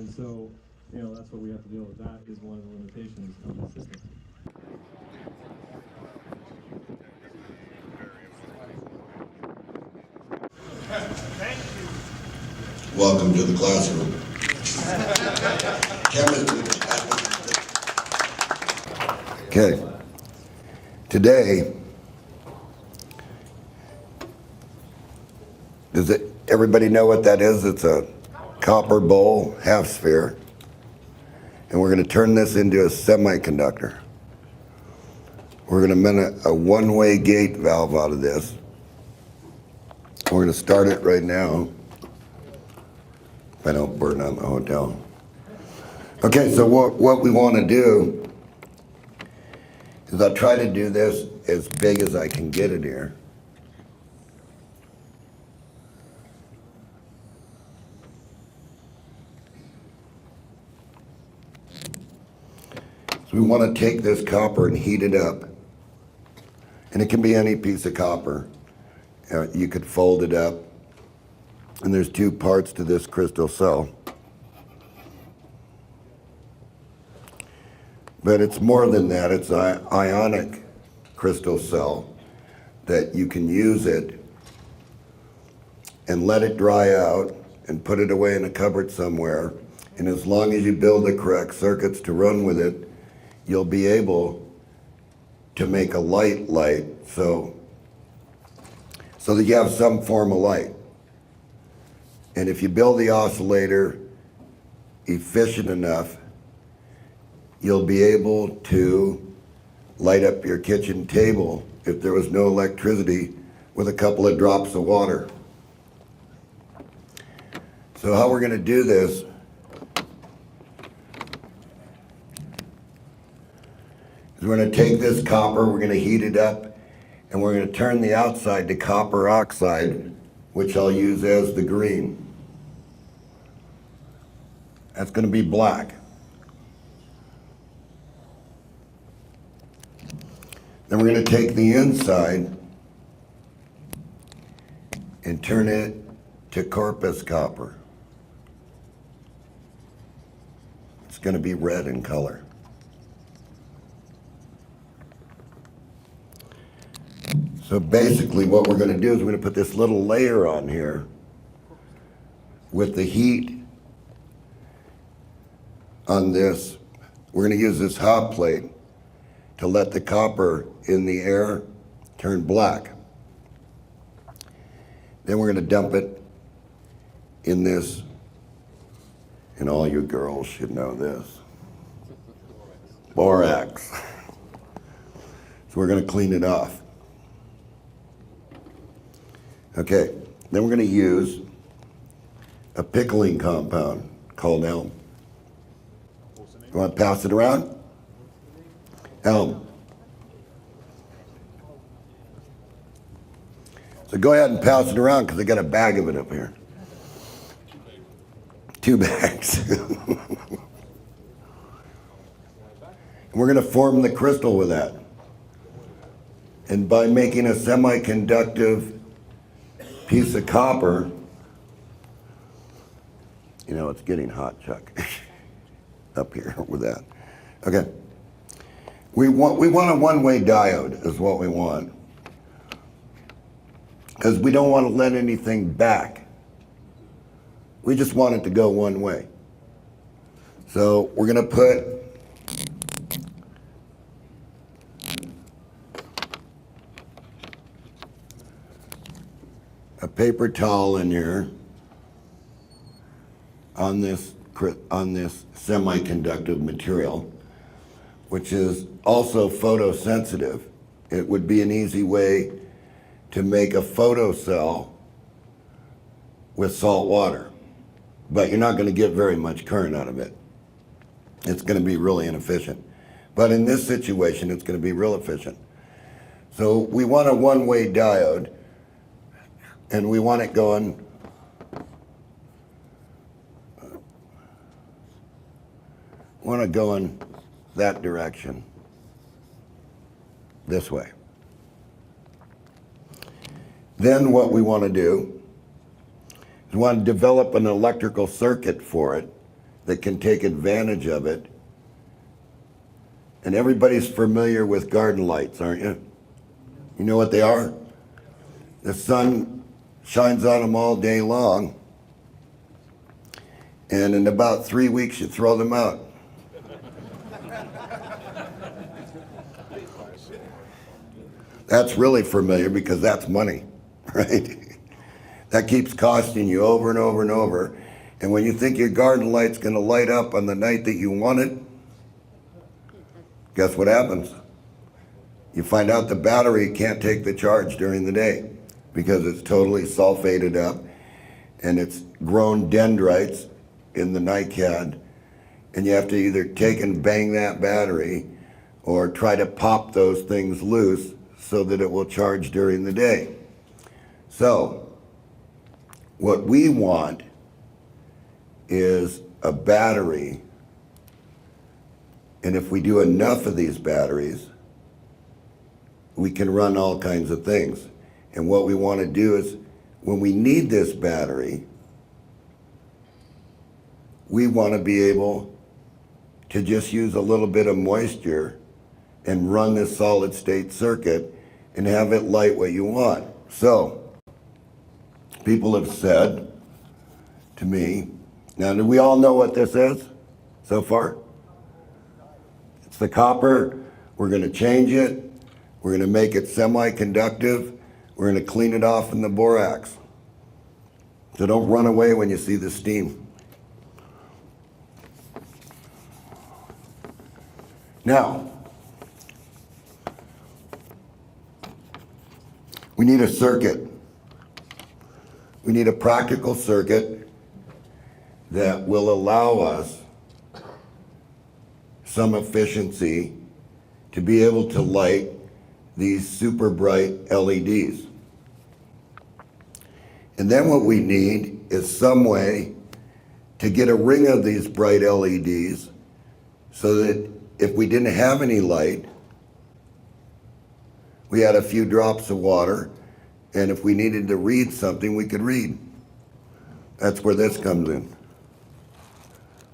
And so, that's what we have to deal with. That is one of the limitations of the system. Welcome to the classroom. Chemistry. Okay. Today, everybody know what that is? It's a copper bowl, half sphere. And we're going to turn this into a semiconductor. We're going to make a one-way gate valve out of this. We're going to start it right now. If I don't burn out the hotel. Okay, so what we want to do is I'll try to do this as big as I can get it here. So we want to take this copper and heat it up. And it can be any piece of copper. You could fold it up. And there's two parts to this crystal cell. But it's more than that. It's an ionic crystal cell that you can use it and let it dry out and put it away in a cupboard somewhere. And as long as you build the correct circuits to run with it, you'll be able to make a light so that you have some form of light. And if you build the oscillator efficient enough, you'll be able to light up your kitchen table if there was no electricity with a couple of drops of water. So how we're going to do this is we're going to take this copper, we're going to heat it up, and we're going to turn the outside to copper oxide, which I'll use as the green. That's going to be black. Then we're going to take the inside and turn it to corpus copper. It's going to be red in color. So basically what we're going to do is we're going to put this little layer on here with the heat on this. We're going to use this hot plate to let the copper in the air turn black. Then we're going to dump it in this, and all you girls should know this, borax. So we're going to clean it off. Okay, then we're going to use a pickling compound called elm. You want to pass it around? Elm. So go ahead and pass it around because I got a bag of it up here. 2 bags. And we're going to form the crystal with that. And by making a semiconductive piece of copper, it's getting hot, Chuck, up here with that. Okay. We want a one-way diode is what we want. Because we don't want to let anything back. We just want it to go one way. So we're going to put a paper towel in here on this semiconductive material, which is also photosensitive. It would be an easy way to make a photocell with salt water, but you're not going to get very much current out of it. It's going to be really inefficient. But in this situation, it's going to be real efficient. So we want a one-way diode, and we want it going in that direction, this way. Then what we want to do is we want to develop an electrical circuit for it that can take advantage of it. And everybody's familiar with garden lights, aren't you? You know what they are? The sun shines on them all day long, and in about 3 weeks you throw them out. That's really familiar because that's money, right? That keeps costing you over and over and over. And when you think your garden light's gonna light up on the night that you want it, guess what happens? You find out the battery can't take the charge during the day because it's totally sulfated up and it's grown dendrites in the NiCad, and you have to either take and bang that battery or try to pop those things loose so that it will charge during the day. So what we want is a battery, and if we do enough of these batteries, we can run all kinds of things. And what we want to do is, when we need this battery, we want to be able to just use a little bit of moisture and run this solid state circuit and have it light what you want. So, people have said to me, now do we all know what this is so far? It's the copper. We're going to change it. We're going to make it semi-conductive. We're going to clean it off in the borax. So don't run away when you see the steam. Now, we need a circuit. We need a practical circuit that will allow us some efficiency to be able to light these super bright LEDs. And then what we need is some way to get a ring of these bright LEDs so that if we didn't have any light, we had a few drops of water, and if we needed to read something, we could read. That's where this comes in,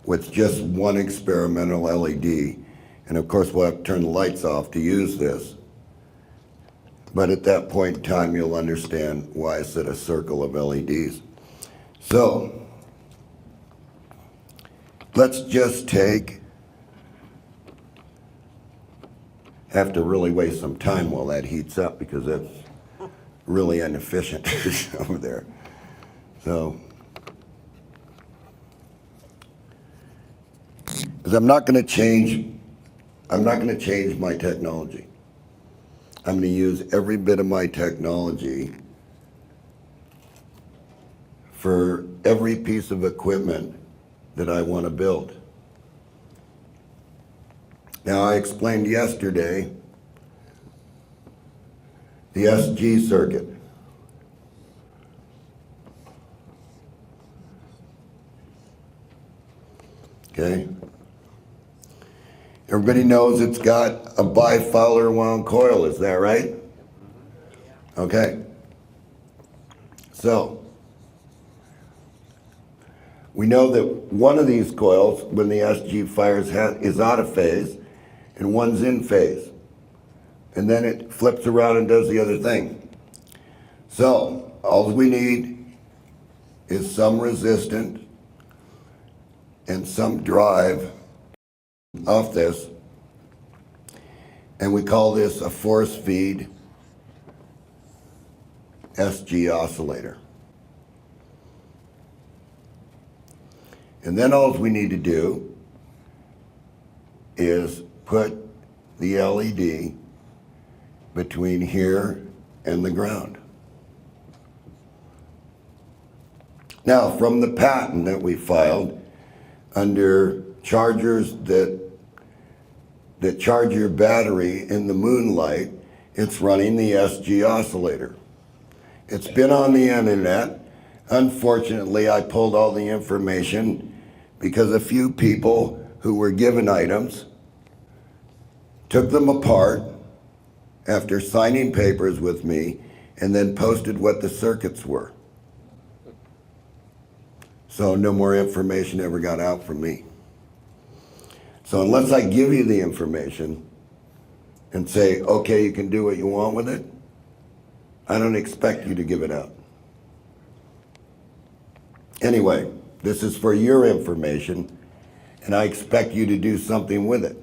with just one experimental LED. And of course, we'll have to turn the lights off to use this. But at that point in time, you'll understand why I said a circle of LEDs. So, let's just have to really waste some time while that heats up because that's really inefficient over there. So, because I'm not going to change my technology. I'm going to use every bit of my technology for every piece of equipment that I want to build. Now, I explained yesterday the SG circuit. Okay? Everybody knows it's got a bi-Fowler wound coil, is that right? Okay. So, we know that one of these coils, when the SG fires, is out of phase, and one's in phase. And then it flips around and does the other thing. So, all we need is some resistance and some drive off this, and we call this a force feed SG oscillator. And then all we need to do is put the LED between here and the ground. Now, from the patent that we filed under chargers that charge your battery in the moonlight, it's running the SG oscillator. It's been on the internet. Unfortunately, I pulled all the information because a few people who were given items took them apart after signing papers with me and then posted what the circuits were. So no more information ever got out from me. So unless I give you the information and say, okay, you can do what you want with it, I don't expect you to give it out. Anyway, this is for your information, and I expect you to do something with it,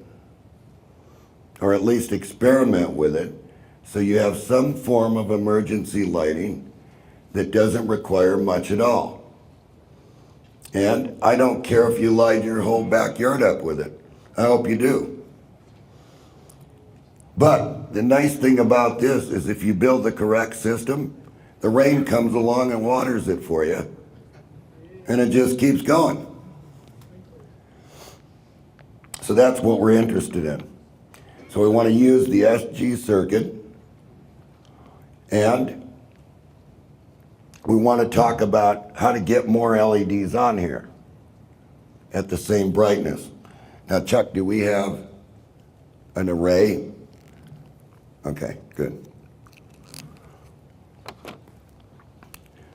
or at least experiment with it, so you have some form of emergency lighting that doesn't require much at all. And I don't care if you light your whole backyard up with it. I hope you do. But the nice thing about this is if you build the correct system, the rain comes along and waters it for you, and it just keeps going. So that's what we're interested in. So we want to use the SG circuit, and we want to talk about how to get more LEDs on here at the same brightness. Now, Chuck, do we have an array? Okay, good.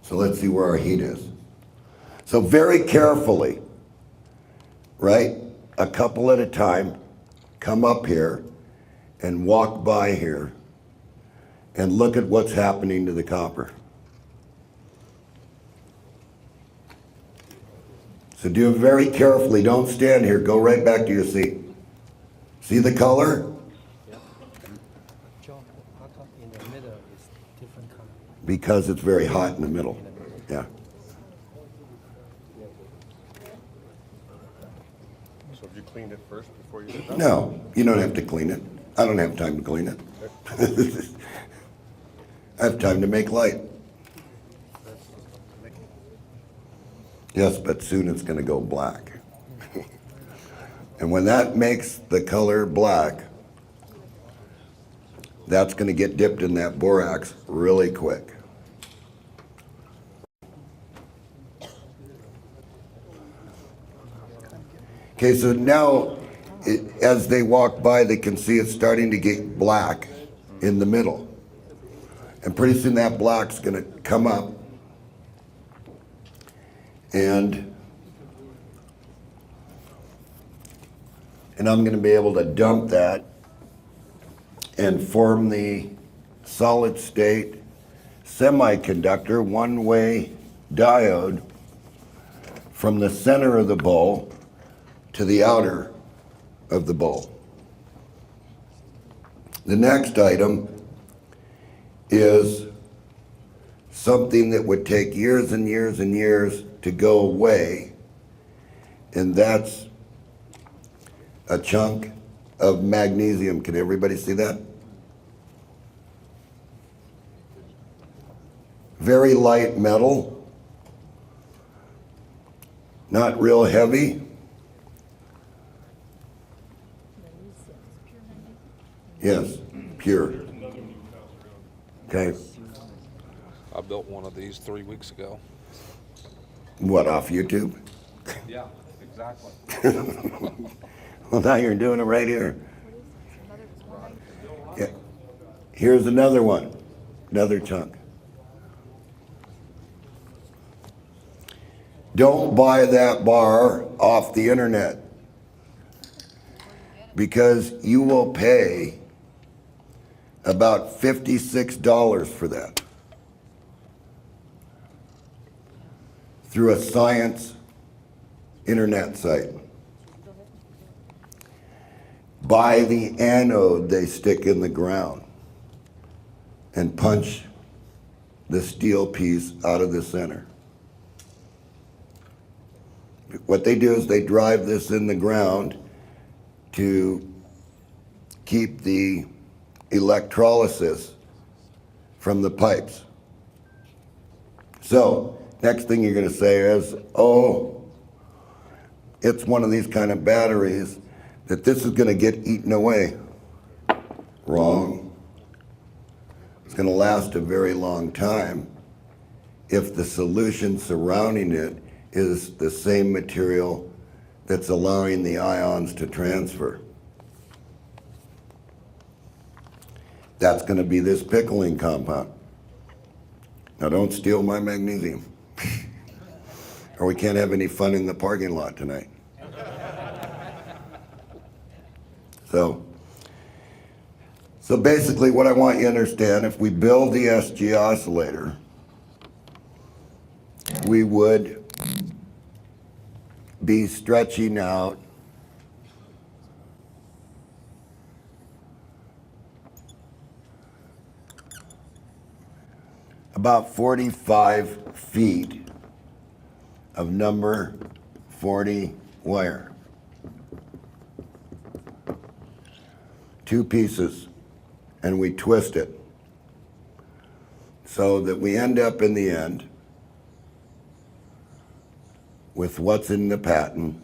So let's see where our heat is. So very carefully, right, a couple at a time, come up here and walk by here and look at what's happening to the copper. So do it very carefully. Don't stand here. Go right back to your seat. See the color? John, how come in the middle is different color? Because it's very hot in the middle. Yeah. So have you cleaned it first before you did that? No, you don't have to clean it. I don't have time to clean it. I have time to make light. Yes, but soon it's going to go black. And when that makes the color black, that's going to get dipped in that borax really quick. Okay, so now as they walk by, they can see it's starting to get black in the middle. And pretty soon that black's going to come up. And I'm going to be able to dump that and form the solid state semiconductor one-way diode from the center of the bowl to the outer of the bowl. The next item is something that would take years and years and years to go away, and that's a chunk of magnesium. Can everybody see that? Very light metal, not real heavy. Yes, pure. Okay. I built one of these 3 weeks ago. What, off YouTube? Yeah, exactly. Well, now you're doing it right here. Yeah. Here's another one, another chunk. Don't buy that bar off the internet, because you will pay about $56 for that through a science internet site. Buy the anode they stick in the ground and punch the steel piece out of the center. What they do is they drive this in the ground to keep the electrolysis from the pipes. So, next thing you're going to say is, oh, it's one of these kind of batteries that this is going to get eaten away. Wrong. It's going to last a very long time if the solution surrounding it is the same material that's allowing the ions to transfer. That's going to be this pickling compound. Now don't steal my magnesium. or we can't have any fun in the parking lot tonight. So basically what I want you to understand, if we build the SG oscillator, we would be stretching out about 45 feet of number 40 wire. 2 pieces, and we twist it so that we end up in the end with what's in the patent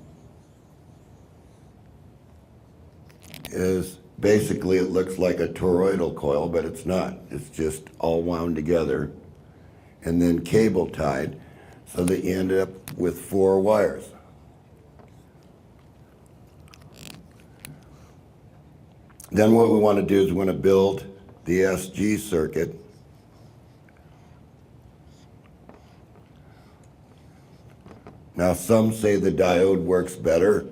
is basically, it looks like a toroidal coil, but it's not. It's just all wound together and then cable tied so that you end up with 4 wires. Then what we want to do is we want to build the SG circuit. Now some say the diode works better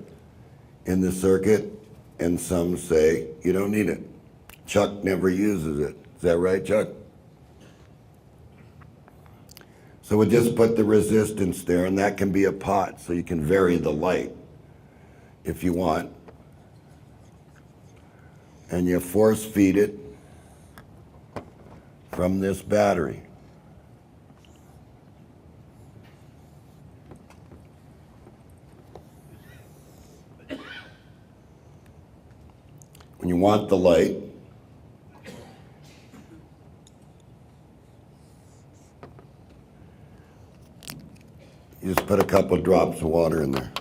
in the circuit, and some say you don't need it. Chuck never uses it. Is that right, Chuck? So we just put the resistance there, and that can be a pot, so you can vary the light if you want. And you force feed it from this battery. When you want the light, you just put a couple of drops of water in there,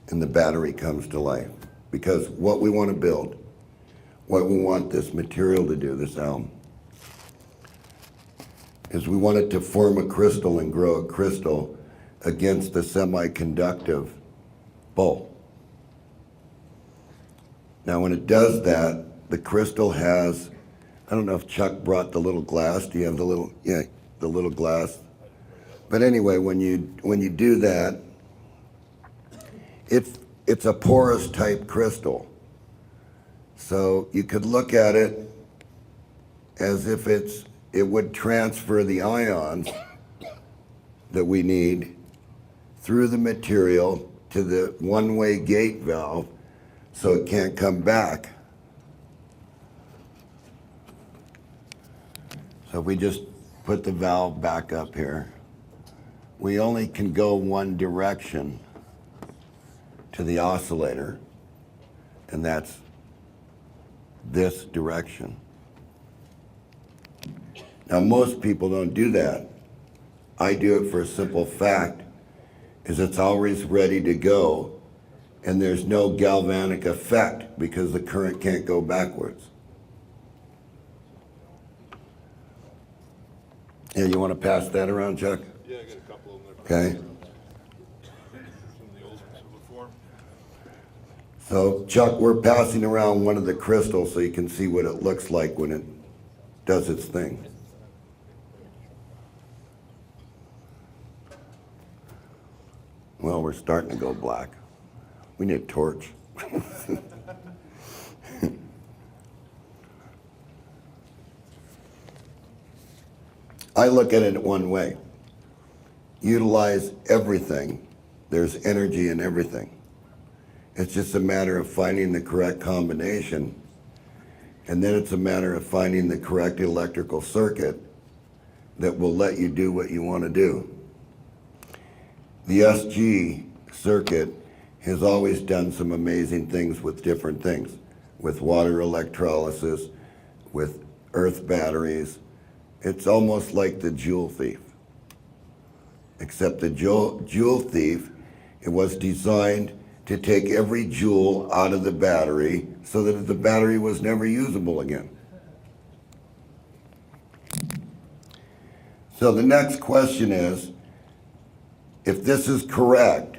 and the battery comes to life. Because what we want to build, what we want this material to do, this alum, is we want it to form a crystal and grow a crystal against the semiconductive bulb. Now when it does that, the crystal has, I don't know if Chuck brought the little glass. Do you have the little, yeah, the little glass? But anyway, when you do that, it's a porous type crystal. So you could look at it as if it would transfer the ions that we need through the material to the one-way gate valve so it can't come back. So if we just put the valve back up here, we only can go one direction to the oscillator, and that's this direction. Now most people don't do that. I do it for a simple fact, is it's always ready to go, and there's no galvanic effect because the current can't go backwards. Yeah, you want to pass that around, Chuck? Yeah, I got a couple of them. Okay. From the old silver form. So Chuck, we're passing around one of the crystals so you can see what it looks like when it does its thing. Well, we're starting to go black. We need a torch. I look at it one way. Utilize everything. There's energy in everything. It's just a matter of finding the correct combination, and then it's a matter of finding the correct electrical circuit that will let you do what you want to do. The SG circuit has always done some amazing things with different things, with water electrolysis, with earth batteries. It's almost like the jewel thief, except the jewel thief, it was designed to take every joule out of the battery so that the battery was never usable again. So the next question is, if this is correct,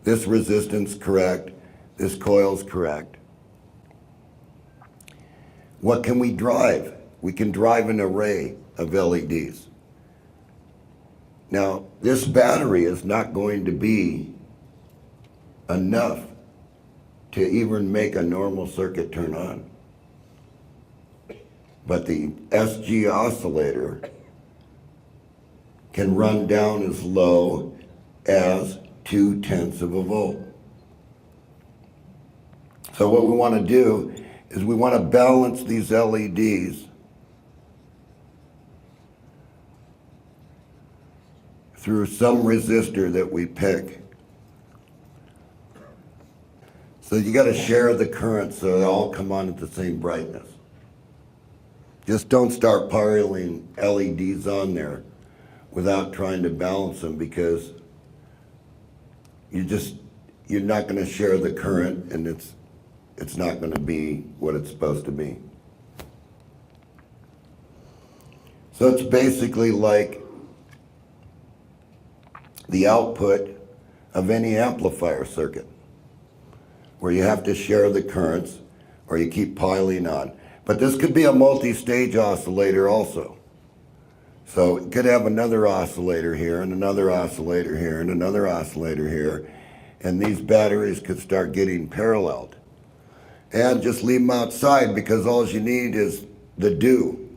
this resistance correct, this coil's correct, what can we drive? We can drive an array of LEDs. Now, this battery is not going to be enough to even make a normal circuit turn on. But the SG oscillator can run down as low as 0.2 of a volt. So what we want to do is we want to balance these LEDs through some resistor that we pick. So you got to share the current so they all come on at the same brightness. Just don't start piling LEDs on there without trying to balance them, because you're not going to share the current, and it's not going to be what it's supposed to be. So it's basically like the output of any amplifier circuit, where you have to share the currents or you keep piling on. But this could be a multi-stage oscillator also. So it could have another oscillator here and another oscillator here and another oscillator here, and these batteries could start getting paralleled. And just leave them outside, because all you need is the dew.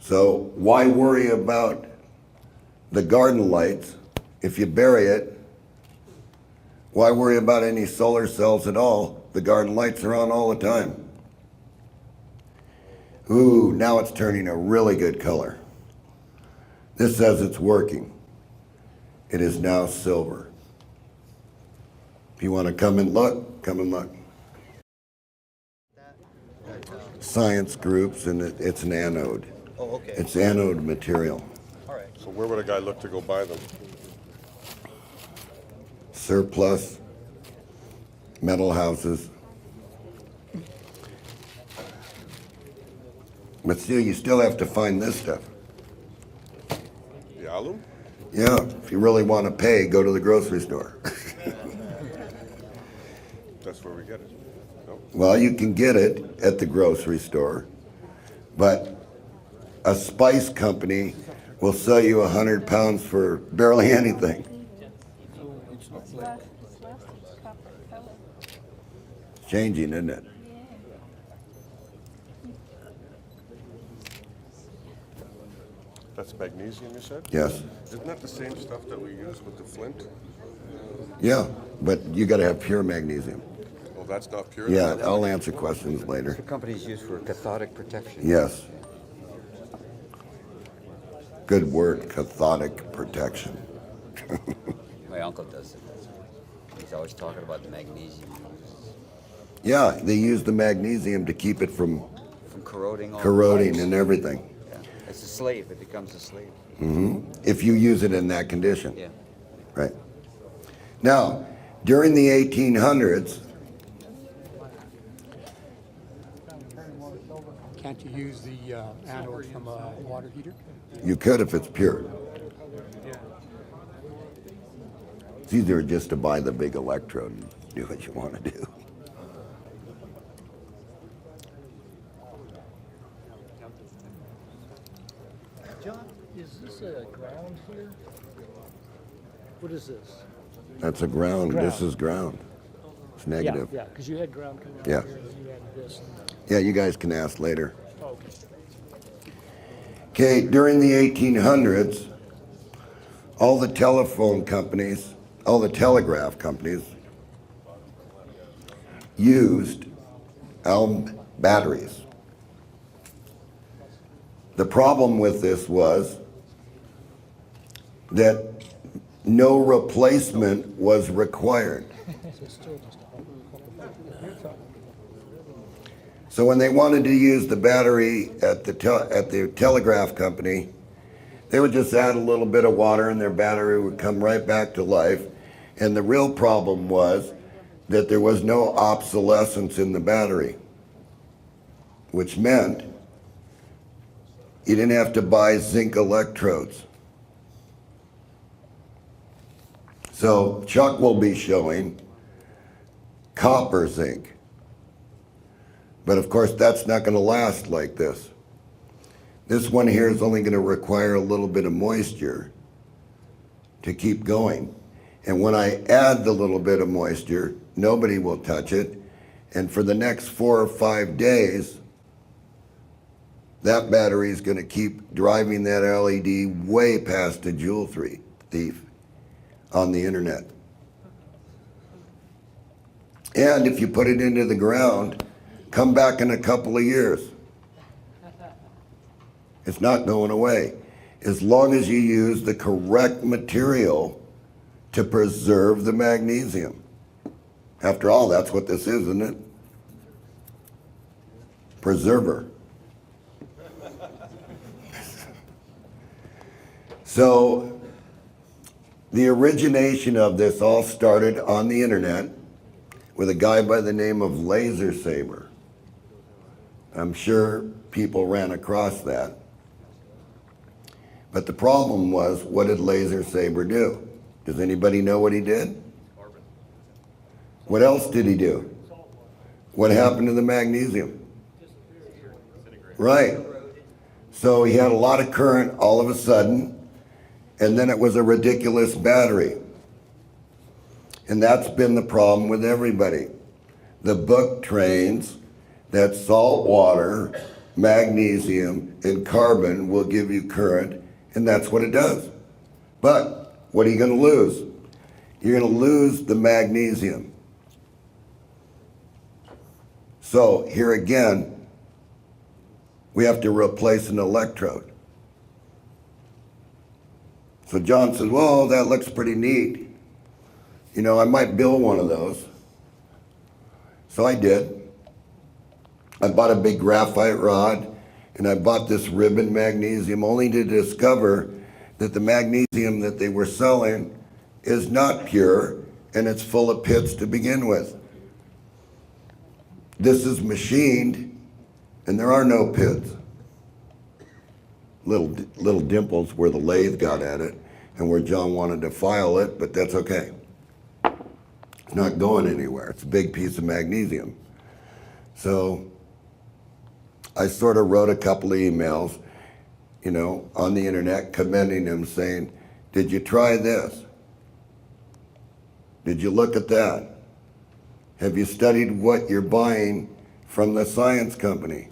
So why worry about the garden lights if you bury it? Why worry about any solar cells at all? The garden lights are on all the time. Ooh, now it's turning a really good color. This says it's working. It is now silver. If you want to come and look, come and look. Science groups, and it's an anode. Oh, okay. It's anode material. All right. So where would a guy look to go buy them? Surplus, metal houses. But still, you still have to find this stuff. The alum? Yeah, if you really want to pay, go to the grocery store. That's where we get it. No? Well, you can get it at the grocery store, but a spice company will sell you 100 pounds for barely anything. It's changing, isn't it? That's magnesium, you said? Yes. Isn't that the same stuff that we use with the flint? Yeah, but you got to have pure magnesium. Well, that's not pure. Yeah, I'll answer questions later. The company's used for cathodic protection. Yes. Good word, cathodic protection. My uncle does it. He's always talking about the magnesium Yeah, they use the magnesium to keep it from corroding. All corroding the and everything. Yeah. It's a slave. It becomes a slave. If you use it in that condition. Yeah. Right. Now, during the 1800s, Can't you use the anode from a water heater? you could if it's pure. It's easier just to buy the big electrode and do what you want to do. John, is this a ground here? What is this? That's a ground. This is ground. It's negative. Yeah, because you had ground coming out Yeah. here, and then you had this. Yeah, you guys can ask later. Oh, okay. Okay, during the 1800s, all the telephone companies, all the telegraph companies used alum batteries. The problem with this was that no replacement was required. So when they wanted to use the battery at the telegraph company, they would just add a little bit of water and their battery would come right back to life. And the real problem was that there was no obsolescence in the battery, which meant you didn't have to buy zinc electrodes. So Chuck will be showing copper zinc. But of course, that's not going to last like this. This one here is only going to require a little bit of moisture to keep going. And when I add the little bit of moisture, nobody will touch it. And for the next 4 or 5 days, that battery is going to keep driving that LED way past a jewel thief on the internet. And if you put it into the ground, come back in a couple of years. It's not going away. As long as you use the correct material to preserve the magnesium. After all, that's what this is, isn't it? Preserver. So, the origination of this all started on the internet with a guy by the name of Laser Saber. I'm sure people ran across that. But the problem was, what did Laser Saber do? Does anybody know what he did? What else did he do? What happened to the magnesium? Right. So he had a lot of current all of a sudden, and then it was a ridiculous battery. And that's been the problem with everybody. The book trains that salt water, magnesium, and carbon will give you current, and that's what it does. But what are you going to lose? You're going to lose the magnesium. So here again, we have to replace an electrode. So John says, well, that looks pretty neat. You know, I might build one of those. So I did. I bought a big graphite rod, and I bought this ribbon magnesium only to discover that the magnesium that they were selling is not pure, and it's full of pits to begin with. This is machined, and there are no pits. Little dimples where the lathe got at it, and where John wanted to file it, but that's okay. It's not going anywhere. It's a big piece of magnesium. So I sort of wrote a couple of emails, you know, on the internet commending him, saying, did you try this? Did you look at that? Have you studied what you're buying from the science company?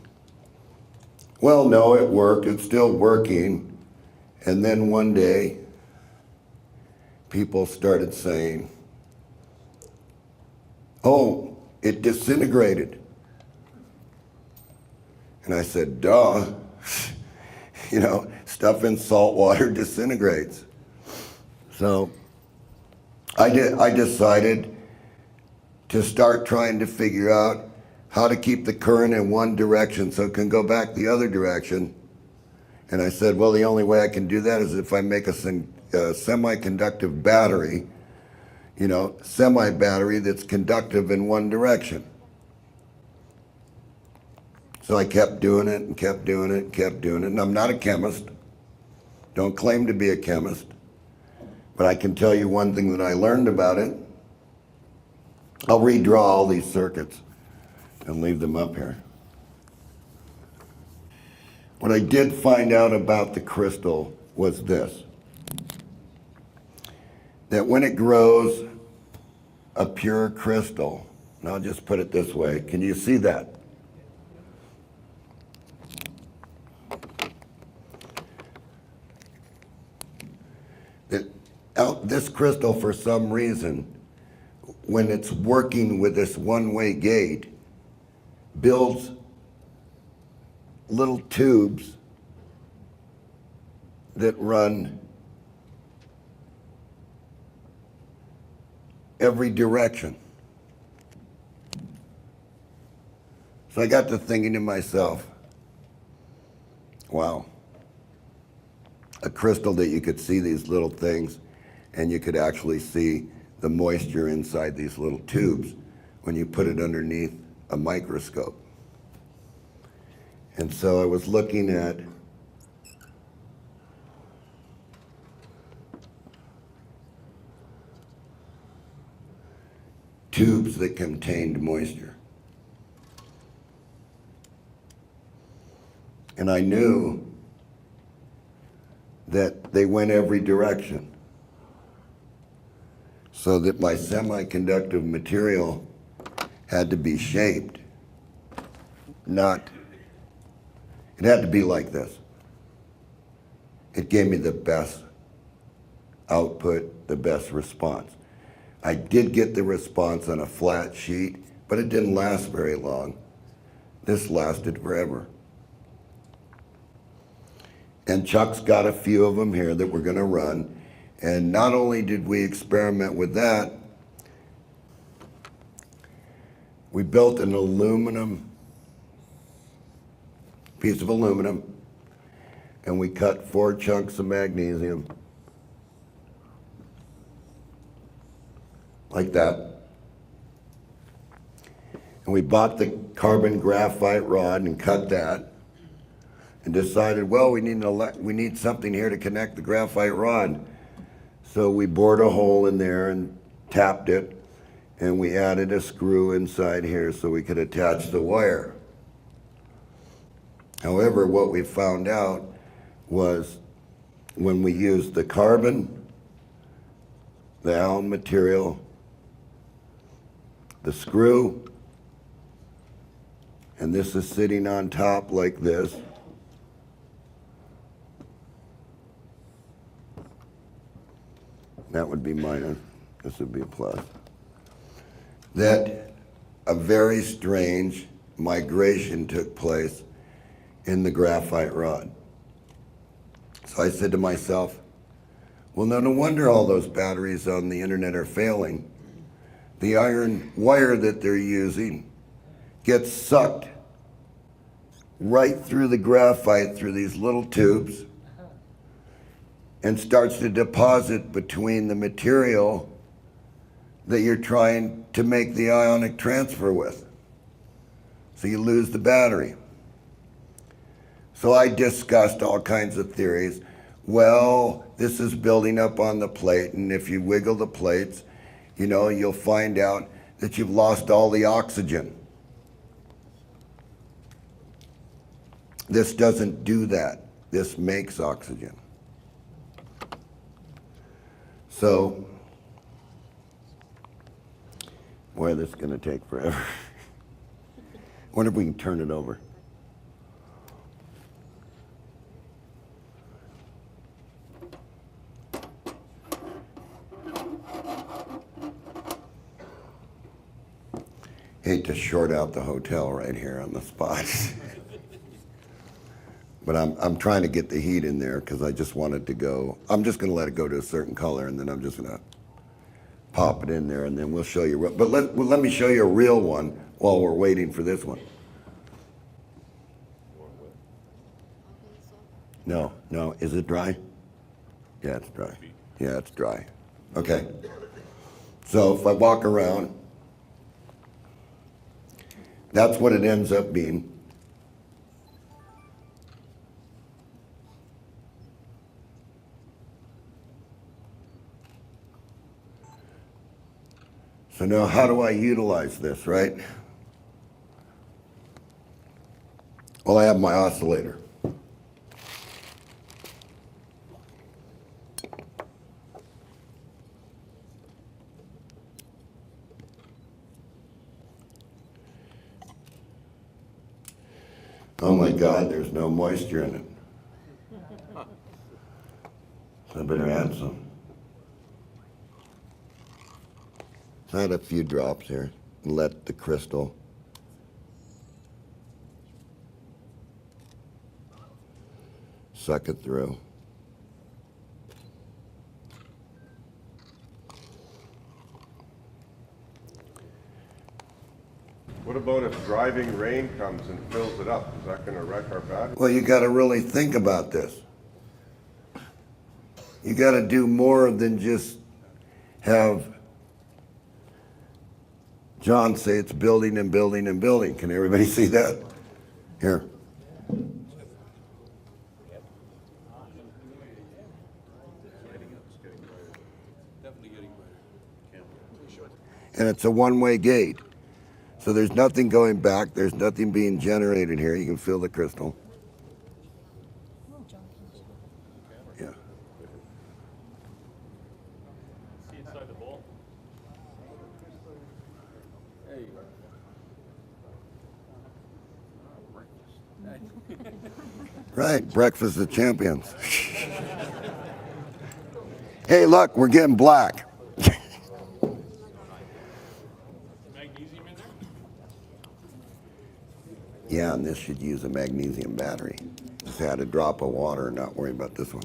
Well, no, it worked. It's still working. And then one day, people started saying, oh, it disintegrated. And I said, duh. You know, stuff in salt water disintegrates. So I decided to start trying to figure out how to keep the current in one direction so it can go back the other direction. And I said, well, the only way I can do that is if I make a semiconductive battery, you know, semi-battery that's conductive in one direction. So I kept doing it and kept doing it and kept doing it. And I'm not a chemist. Don't claim to be a chemist. But I can tell you one thing that I learned about it. I'll redraw all these circuits and leave them up here. What I did find out about the crystal was this. That when it grows a pure crystal, and I'll just put it this way, can you see that? This crystal, for some reason, when it's working with this one-way gate, builds little tubes that run every direction. So I got to thinking to myself, wow, a crystal that you could see these little things and you could actually see the moisture inside these little tubes when you put it underneath a microscope. And so I was looking at tubes that contained moisture. And I knew that they went every direction. So that my semiconductive material had to be shaped, it had to be like this. It gave me the best output, the best response. I did get the response on a flat sheet, but it didn't last very long. This lasted forever. And Chuck's got a few of them here that we're gonna run. And not only did we experiment with that, we built an piece of aluminum, and we cut 4 chunks of magnesium, like that. And we bought the carbon graphite rod and cut that, and decided, well, we need something here to connect the graphite rod. So we bored a hole in there and tapped it, and we added a screw inside here so we could attach the wire. However, what we found out was when we used the carbon, the alum material, the screw, and this is sitting on top like this. That would be minus, this would be a plus. That a very strange migration took place in the graphite rod. So I said to myself, well, no wonder all those batteries on the internet are failing. The iron wire that they're using gets sucked right through the graphite through these little tubes and starts to deposit between the material that you're trying to make the ionic transfer with. So you lose the battery. So I discussed all kinds of theories. Well, this is building up on the plate, and if you wiggle the plates, you'll find out that you've lost all the oxygen. This doesn't do that. This makes oxygen. So, boy, this is going to take forever. I wonder if we can turn it over. Hate to short out the hotel right here on the spot. But I'm trying to get the heat in there because I just want it to go. I'm just going to let it go to a certain color, and then I'm just going to pop it in there, and then we'll show you. But let me show you a real one while we're waiting for this one. No. Is it dry? Yeah, it's dry. Yeah, it's dry. Okay. So if I walk around, that's what it ends up being. So now how do I utilize this, right? Well, I have my oscillator. Oh my God, there's no moisture in it. So I better add some. Add a few drops here and let the crystal suck it through. What about if driving rain comes and fills it up? Is that going to wreck our battery? Well, you got to really think about this. You got to do more than just have John say it's building and building and building. Can everybody see that? Here. And it's a one-way gate. So there's nothing going back. There's nothing being generated here. You can feel the crystal. Yeah. Right, breakfast of champions. Hey, look, we're getting black. Yeah, and this should use a magnesium battery. Just add a drop of water and not worry about this one.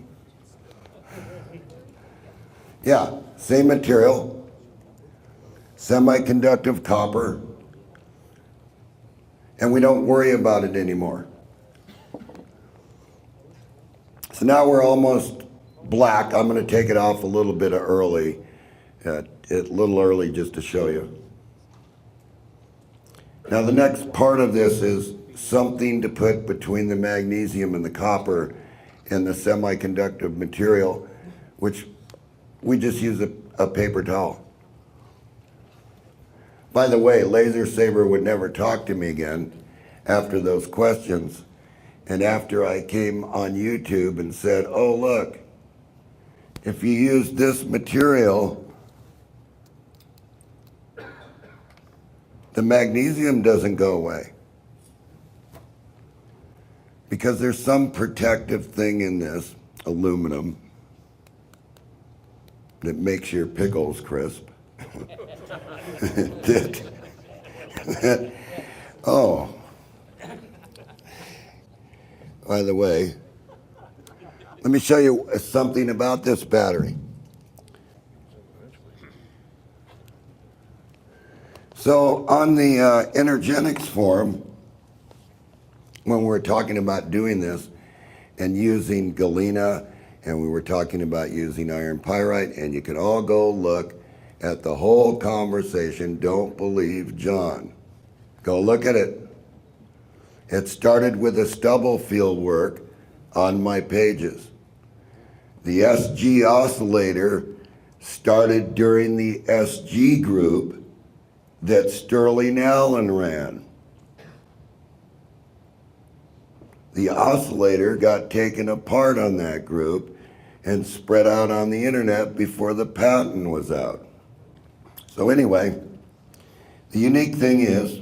Yeah, same material, semiconductive copper, and we don't worry about it anymore. So now we're almost black. I'm going to take it off a little bit early, a little early just to show you. Now the next part of this is something to put between the magnesium and the copper and the semiconductive material, which we just use a paper towel. By the way, Laser Saber would never talk to me again after those questions. And after I came on YouTube and said, oh, look, if you use this material, the magnesium doesn't go away. Because there's some protective thing in this aluminum that makes your pickles crisp. Oh. By the way, let me show you something about this battery. So on the energetics forum, when we were talking about doing this and using galena, and we were talking about using iron pyrite, and you can all go look at the whole conversation. Don't believe John. Go look at it. It started with a stubble field work on my pages. The SG oscillator started during the SG group that Sterling Allen ran. The oscillator got taken apart on that group and spread out on the internet before the patent was out. So anyway, the unique thing is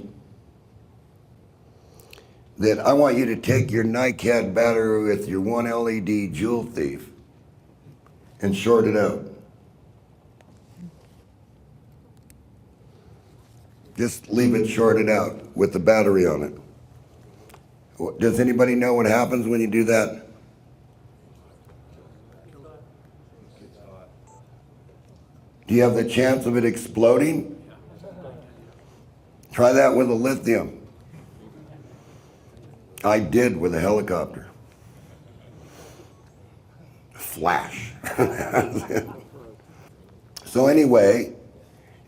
that I want you to take your NiCad battery with your 1 LED Joule Thief and short it out. Just leave it shorted out with the battery on it. Does anybody know what happens when you do that? Do you have the chance of it exploding? Try that with a lithium. I did with a helicopter. Flash. So anyway,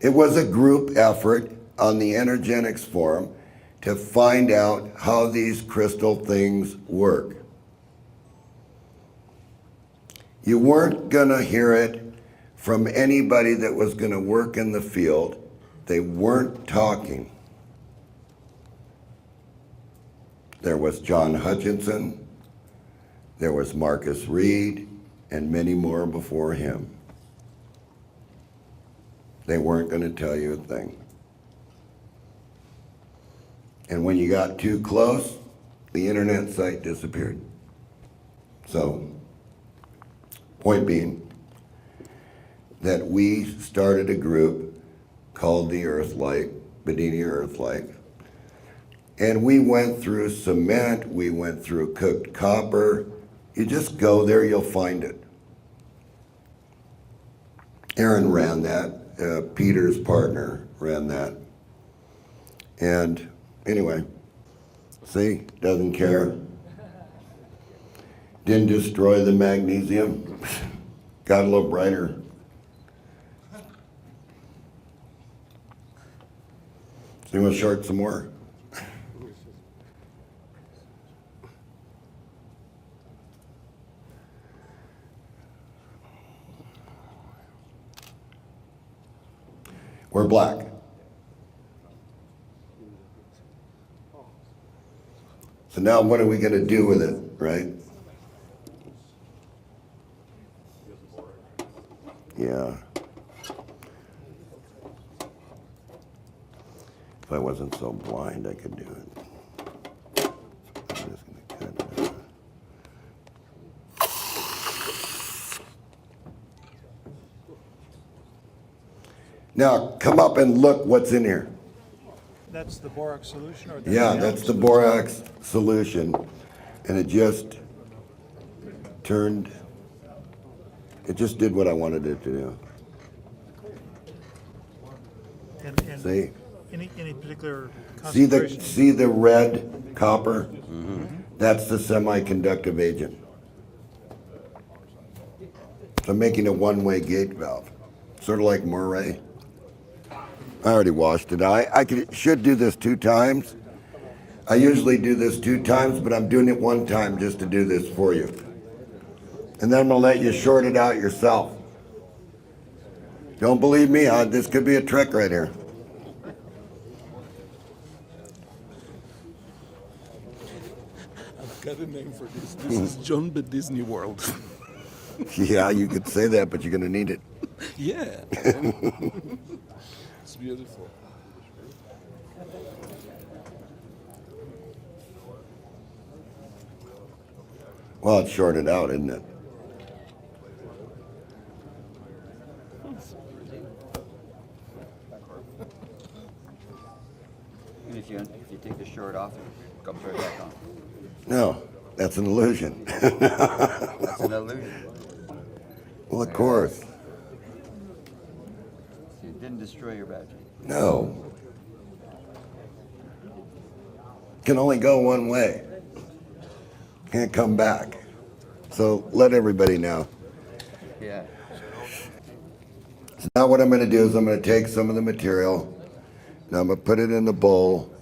it was a group effort on the Energetics Forum to find out how these crystal things work. You weren't gonna hear it from anybody that was gonna work in the field. They weren't talking. There was John Hutchinson, there was Marcus Reed, and many more before him. They weren't going to tell you a thing. And when you got too close, the internet site disappeared. So, point being, that we started a group called the Earthlight, Bedini Earthlight. And we went through cement, we went through cooked copper. You just go there, you'll find it. Aaron ran that, Peter's partner ran that. And anyway, see, doesn't care. Didn't destroy the magnesium, got a little brighter. So you want to short some more? We're black. So now what are we going to do with it, right? Yeah. If I wasn't so blind, I could do it. I'm just going to cut it. Now, come up and look what's in here. That's the borax solution, or? Yeah, that's the borax solution, and it just turned, it just did what I wanted it to do. And See? any particular See concentration? the red copper? That's the semiconductive agent. So I'm making a one-way gate valve, sort of like Murray. I already washed it. Should do this 2 times. I usually do this 2 times, but I'm doing it 1 time just to do this for you. And then I'm gonna let you short it out yourself. Don't believe me? This could be a trick right here. I've got a name for this. This is John Bedini World. Yeah, you could say that, but you're gonna need it. Yeah. It's beautiful. Well, it's shorted out, isn't it? And if you take the short off, it comes right back on. No, that's an illusion. That's an illusion. Well, of course. It didn't destroy your battery. No. Can only go one way. Can't come back. So let everybody know. Yeah. So now what I'm going to do is I'm going to take some of the material. Now I'm going to put it in the bowl.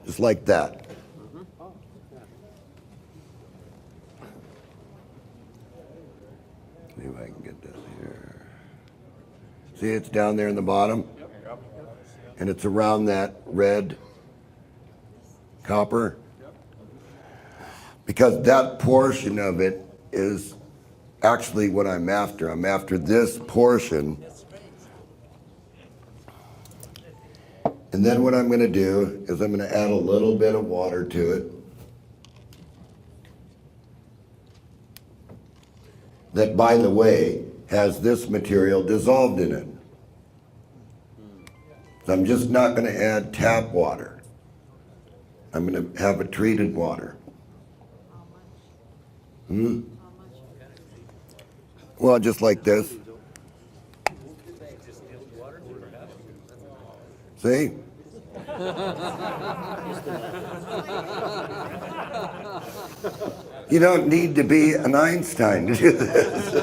Just like that. See if I can get this here. See, it's down there in the bottom? And it's around that red copper. Because that portion of it is actually what I'm after. I'm after this portion. And then what I'm going to do is I'm going to add a little bit of water to it. That, by the way, has this material dissolved in it. So I'm just not going to add tap water. I'm going to have a treated water. Well, just like this. See? You don't need to be an Einstein to do this.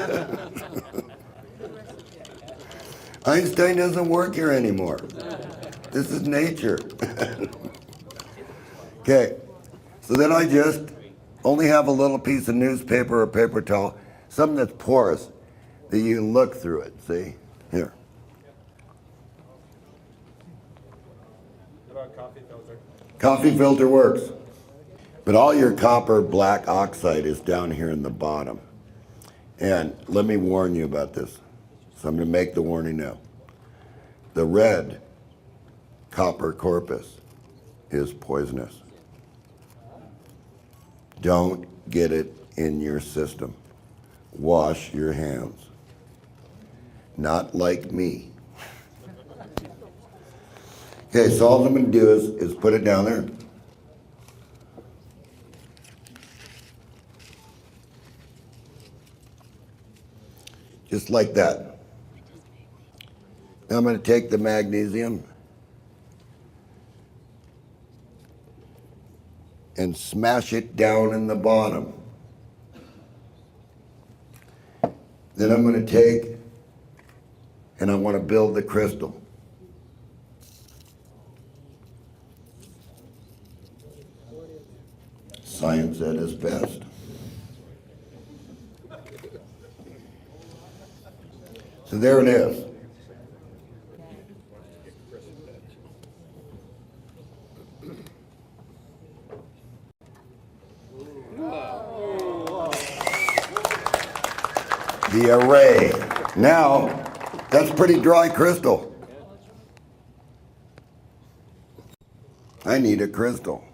Einstein doesn't work here anymore. This is nature. Okay, so then I just only have a little piece of newspaper or paper towel, something that's porous, that you can look through it, see? Here. What about coffee filter? Coffee filter works. But all your copper black oxide is down here in the bottom. And let me warn you about this. So I'm going to make the warning now. The red copper corpus is poisonous. Don't get it in your system. Wash your hands. Not like me. Okay, so all I'm going to do is put it down there. Just like that. Now I'm going to take the magnesium and smash it down in the bottom. Then I'm going to take and I want to build the crystal. Science at its best. So there it is. The array. Now, that's pretty dry crystal. I need a crystal.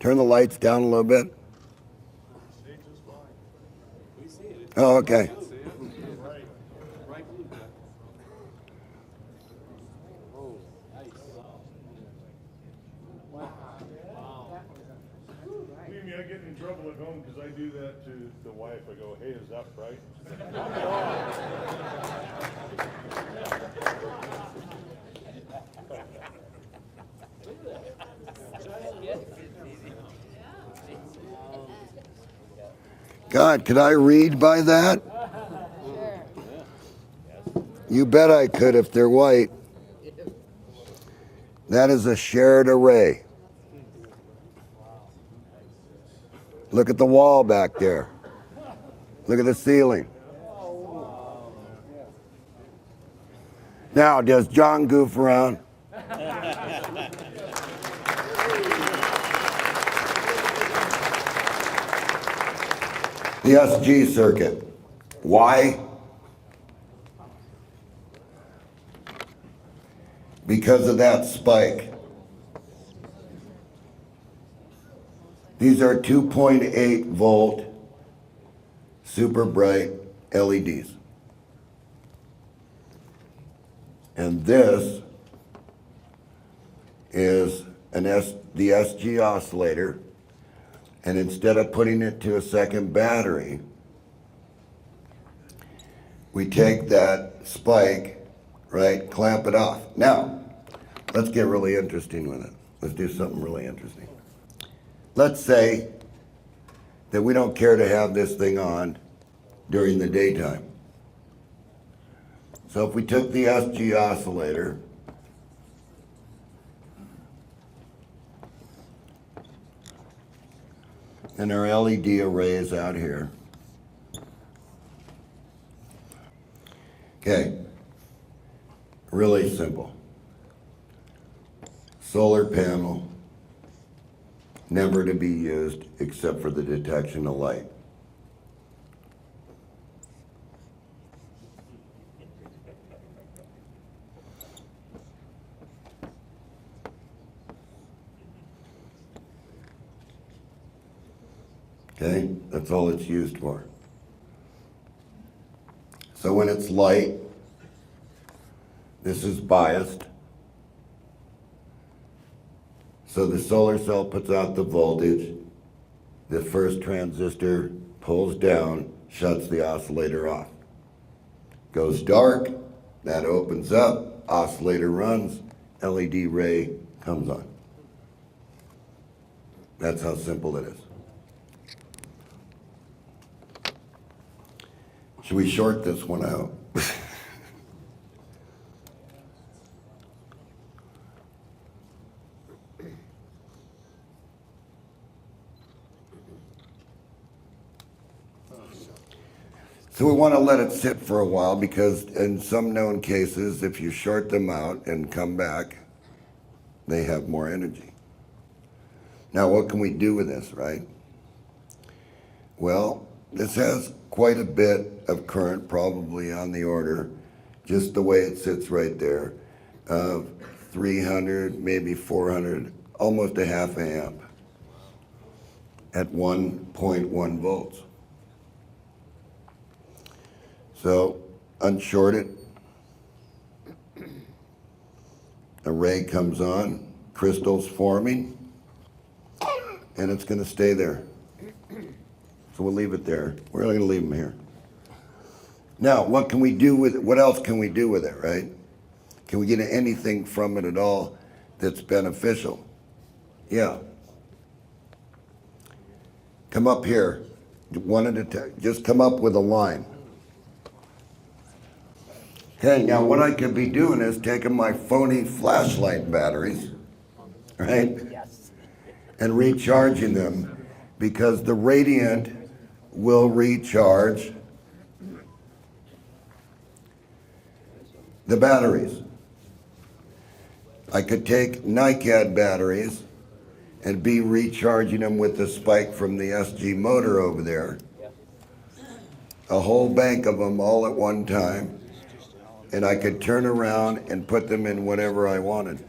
Turn the lights down a little bit. Oh, okay. Believe me, I get in trouble at home because I do that to the wife. I go, hey, is that right? God, could I read by that? You bet I could if they're white. That is a shared array. Look at the wall back there. Look at the ceiling. Now, does John goof around? The SG circuit. Why? Because of that spike. These are 2.8 volt super bright LEDs. And this is the SG oscillator. And instead of putting it to a second battery, we take that spike, right, clamp it off. Now, let's get really interesting with it. Let's do something really interesting. Let's say that we don't care to have this thing on during the daytime. So if we took the SG oscillator, and our LED array is out here. Okay, really simple. Solar panel, never to be used except for the detection of light. Okay, that's all it's used for. So when it's light, this is biased. So the solar cell puts out the voltage, the first transistor pulls down, shuts the oscillator off. Goes dark, that opens up, oscillator runs, LED ray comes on. That's how simple it is. Should we short this one out? So we want to let it sit for a while because in some known cases, if you short them out and come back, they have more energy. Now, what can we do with this, right? Well, this has quite a bit of current, probably on the order, just the way it sits right there, of 300, maybe 400, almost a half amp at 1.1 volts. So unshort it, array comes on, crystals forming, and it's going to stay there. So we'll leave it there. We're going to leave them here. Now, what can we do with it? What else can we do with it, right? Can we get anything from it at all that's beneficial? Yeah. Come up here. One at a time. Just come up with a line. Okay, now what I could be doing is taking my phony flashlight batteries, right? Yes. And recharging them because the radiant will recharge the batteries. I could take NiCad batteries and be recharging them with the spike from the SG motor over there. A whole bank of them all at one time. And I could turn around and put them in whatever I wanted.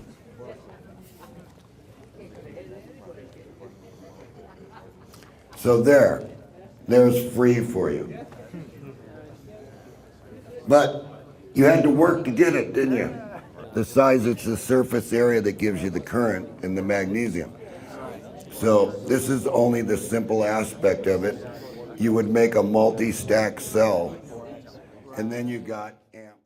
So there's free for you. But you had to work to get it, didn't you? The size, it's the surface area that gives you the current in the magnesium. So this is only the simple aspect of it. You would make a multi-stack cell, and then you got amps.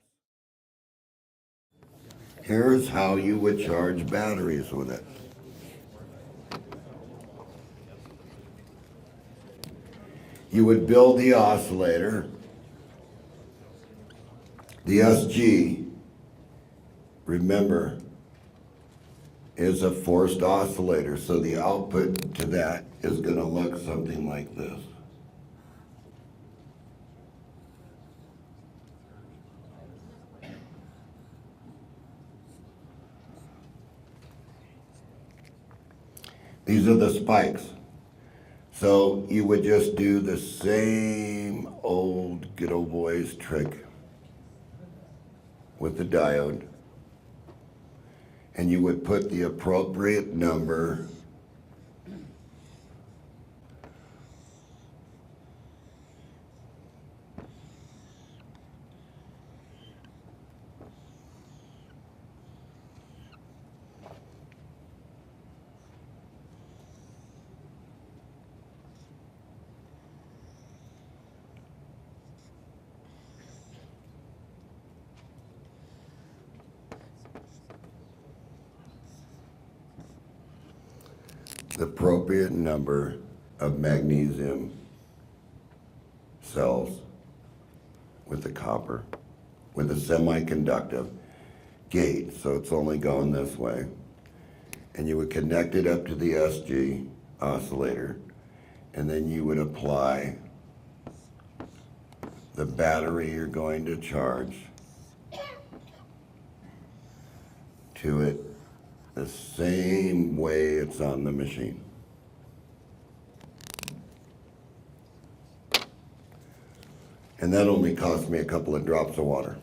Here's how you would charge batteries with it. You would build the oscillator. The SG, remember, is a forced oscillator, so the output to that is going to look something like this. These are the spikes. So you would just do the same old good old boys trick with the diode, and you would put the appropriate number the appropriate number of magnesium cells with the copper, with a semiconductive gate, so it's only going this way. And you would connect it up to the SG oscillator, and then you would apply the battery you're going to charge to it the same way it's on the machine. And that only cost me a couple of drops of water.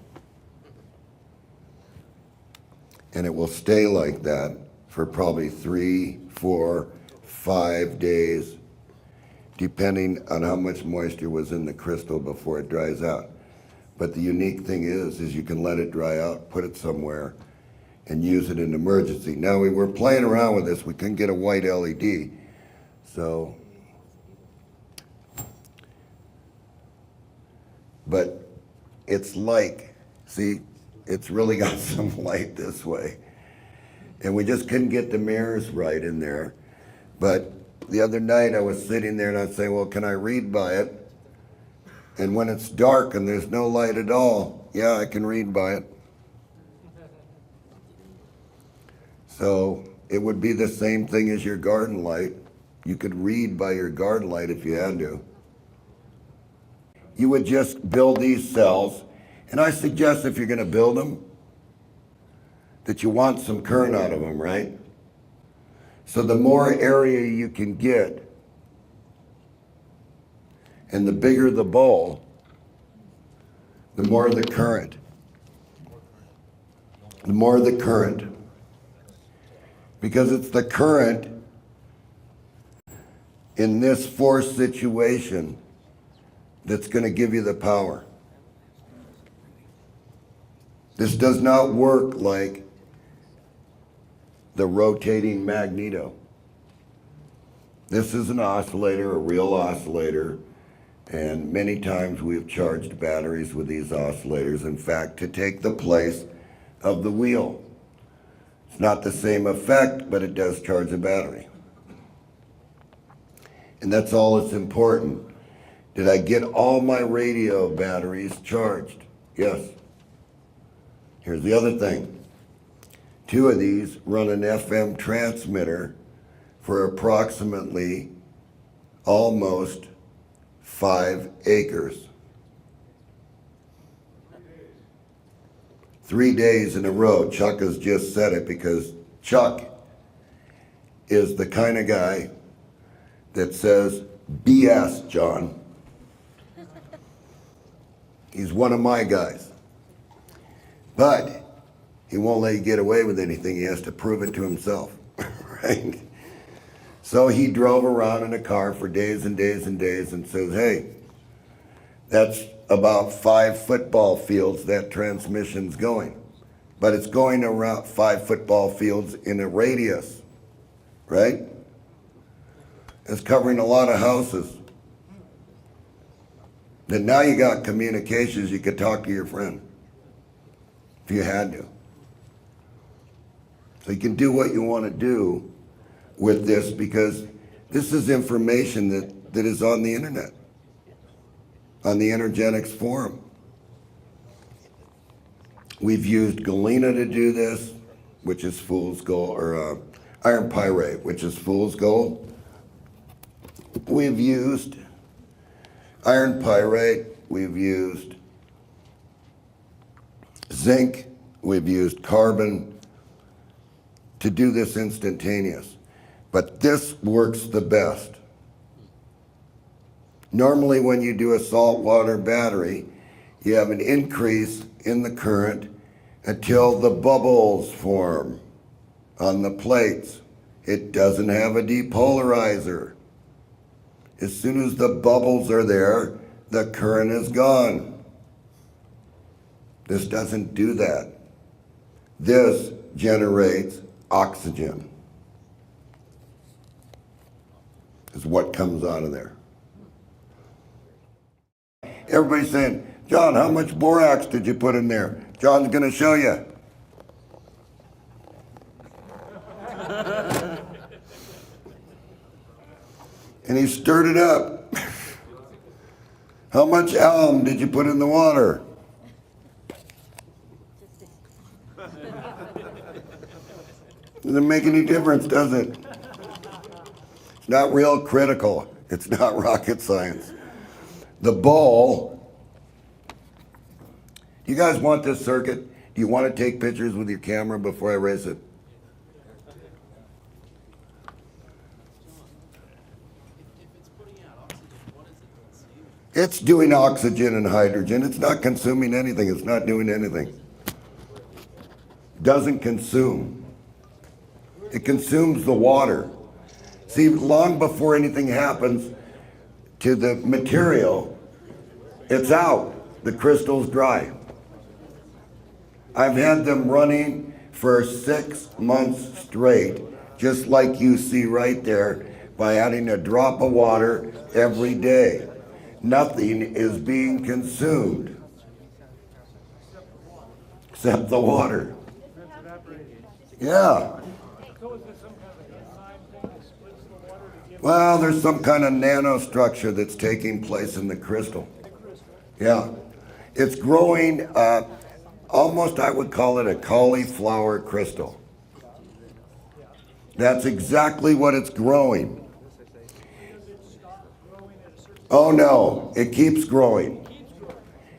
And it will stay like that for probably 3, 4, 5 days, depending on how much moisture was in the crystal before it dries out. But the unique thing is you can let it dry out, put it somewhere, and use it in emergency. Now we were playing around with this. We couldn't get a white LED, so. But it's like, see, it's really got some light this way. And we just couldn't get the mirrors right in there. But the other night I was sitting there and I'd say, well, can I read by it? And when it's dark and there's no light at all, yeah, I can read by it. So it would be the same thing as your garden light. You could read by your garden light if you had to. You would just build these cells, and I suggest if you're going to build them, that you want some current out of them, right? So the more area you can get, and the bigger the bowl, the more the current. The more the current. Because it's the current in this forced situation that's going to give you the power. This does not work like the rotating magneto. This is an oscillator, a real oscillator, and many times we've charged batteries with these oscillators, in fact, to take the place of the wheel. It's not the same effect, but it does charge a battery. And that's all that's important. Did I get all my radio batteries charged? Yes. Here's the other thing. 2 of these run an FM transmitter for approximately almost 5 acres. 3 days in a row. Chuck has just said it because Chuck is the kind of guy that says, BS, John. He's one of my guys. But he won't let you get away with anything. He has to prove it to himself, right? So he drove around in a car for days and days and days and says, hey, that's about 5 football fields that transmission's going. But it's going around 5 football fields in a radius, right? It's covering a lot of houses. Then now you got communications, you could talk to your friend if you had to. So you can do what you want to do with this because this is information that is on the internet, on the Energetics forum. We've used galena to do this, which is fool's gold, or iron pyrite, which is fool's gold. We've used iron pyrite, we've used zinc, we've used carbon to do this instantaneous. But this works the best. Normally when you do a saltwater battery, you have an increase in the current until the bubbles form on the plates. It doesn't have a depolarizer. As soon as the bubbles are there, the current is gone. This doesn't do that. This generates oxygen. Is what comes out of there. Everybody's saying, John, how much borax did you put in there? John's going to show you. And he stirred it up. How much alum did you put in the water? Doesn't make any difference, does it? It's not real critical. It's not rocket science. The bowl, you guys want this circuit? Do you want to take pictures with your camera before I raise it? It's doing oxygen and hydrogen. It's not consuming anything. It's not doing anything. Doesn't consume. It consumes the water. See, long before anything happens to the material, it's out. The crystal's dry. I've had them running for 6 months straight, just like you see right there, by adding a drop of water every day. Nothing is being consumed except the water. Yeah. Well, there's some kind of nanostructure that's taking place in the crystal. Yeah. It's growing, almost I would call it a cauliflower crystal. That's exactly what it's growing. Oh no, it keeps growing.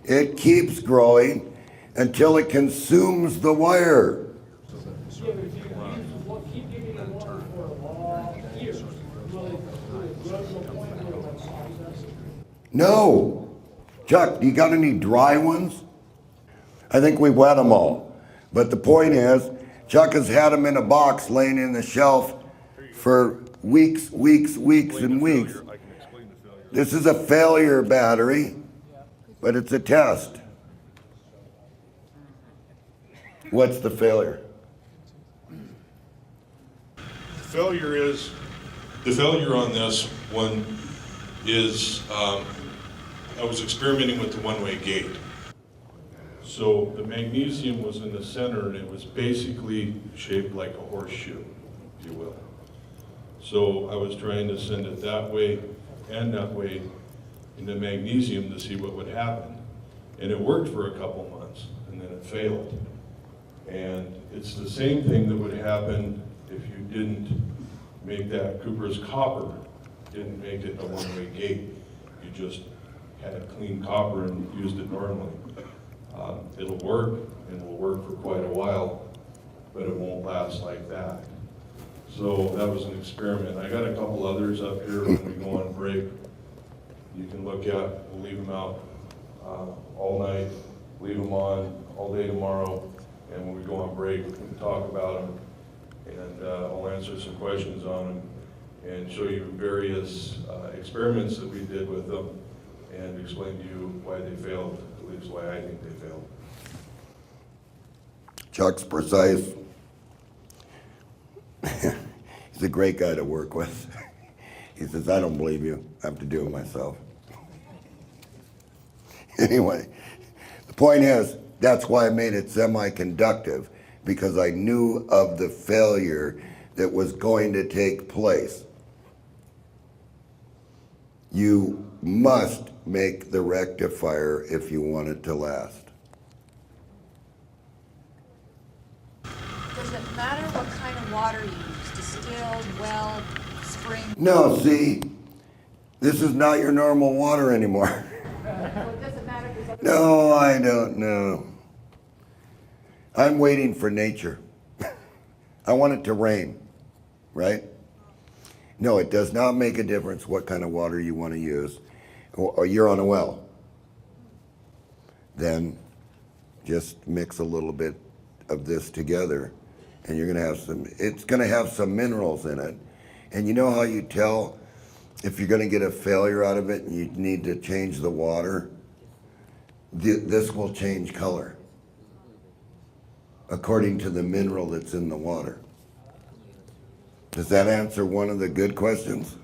It keeps growing until it consumes the wire. No. Chuck, do you got any dry ones? I think we wet them all. But the point is, Chuck has had them in a box laying in the shelf for weeks and weeks. This is a failure battery, but it's a test. What's the failure? The failure on this one is, I was experimenting with the one-way gate. So the magnesium was in the center and it was basically shaped like a horseshoe, if you will. So I was trying to send it that way and that way in the magnesium to see what would happen. And it worked for a couple months and then it failed. And it's the same thing that would happen if you didn't make that Cooper's copper, didn't make it a one-way gate. You just had clean copper and used it normally. It'll work, and it will work for quite a while, but it won't last like that. So that was an experiment. I got a couple others up here when we go on break. You can look at, we'll leave them out all night, leave them on all day tomorrow, and when we go on break, we can talk about them, and I'll answer some questions on them. and show you various experiments that we did with them and explain to you why they failed, at least why I think they failed. Chuck's precise. He's a great guy to work with. He says, I don't believe you. I have to do it myself. Anyway, the point is, that's why I made it semi-conductive, because I knew of the failure that was going to take place. You must make the rectifier if you want it to last. Does it matter what kind of water you use? Distilled, well, spring? No, see, this is not your normal water anymore. So it doesn't matter if there's other... No, I don't know. I'm waiting for nature. I want it to rain, right? No, it does not make a difference what kind of water you want to use, or you're on a well. Then just mix a little bit of this together, and you're gonna have it's gonna have some minerals in it. And you know how you tell if you're gonna get a failure out of it and you need to change the water? This will change color according to the mineral that's in the water. Does that answer one of the good questions?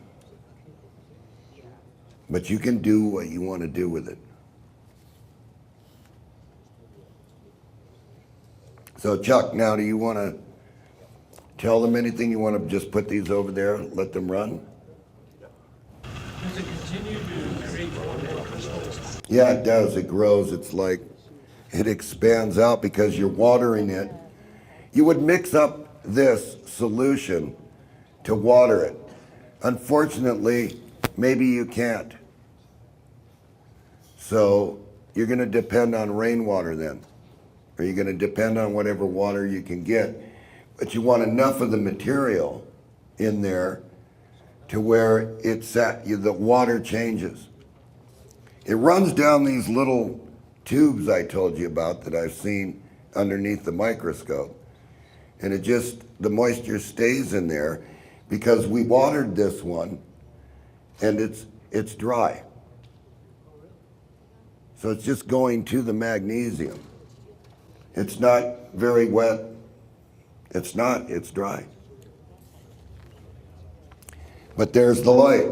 But you can do what you want to do with it. So Chuck, now do you want to tell them anything? You want to just put these over there, let them run? Does it continue to create more crystals? Yeah, it does. It grows. It's like it expands out because you're watering it. You would mix up this solution to water it. Unfortunately, maybe you can't. So you're going to depend on rainwater then. Or you're going to depend on whatever water you can get. But you want enough of the material in there to where the water changes. It runs down these little tubes I told you about that I've seen underneath the microscope. And the moisture stays in there because we watered this one and it's dry. So it's just going to the magnesium. It's not very wet. It's not, it's dry. But there's the light.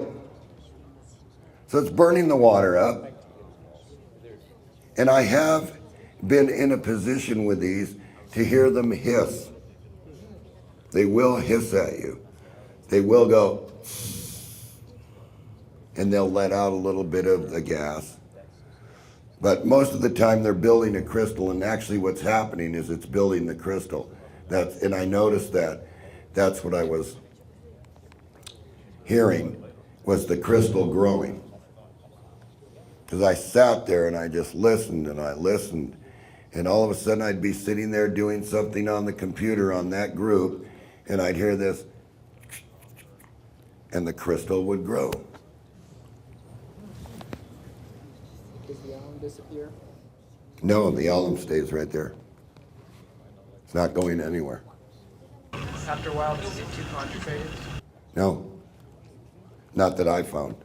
So it's burning the water up. And I have been in a position with these to hear them hiss. They will hiss at you. They will go, and they'll let out a little bit of the gas. But most of the time they're building a crystal, and actually what's happening is it's building the crystal. And I noticed that. That's what I was hearing, was the crystal growing. Because I sat there and I just listened and I listened. And all of a sudden I'd be sitting there doing something on the computer on that group, and I'd hear this, and the crystal would grow. Does the alum disappear? No, the alum stays right there. It's not going anywhere. After a while, does it get too concentrated? No, not that I found.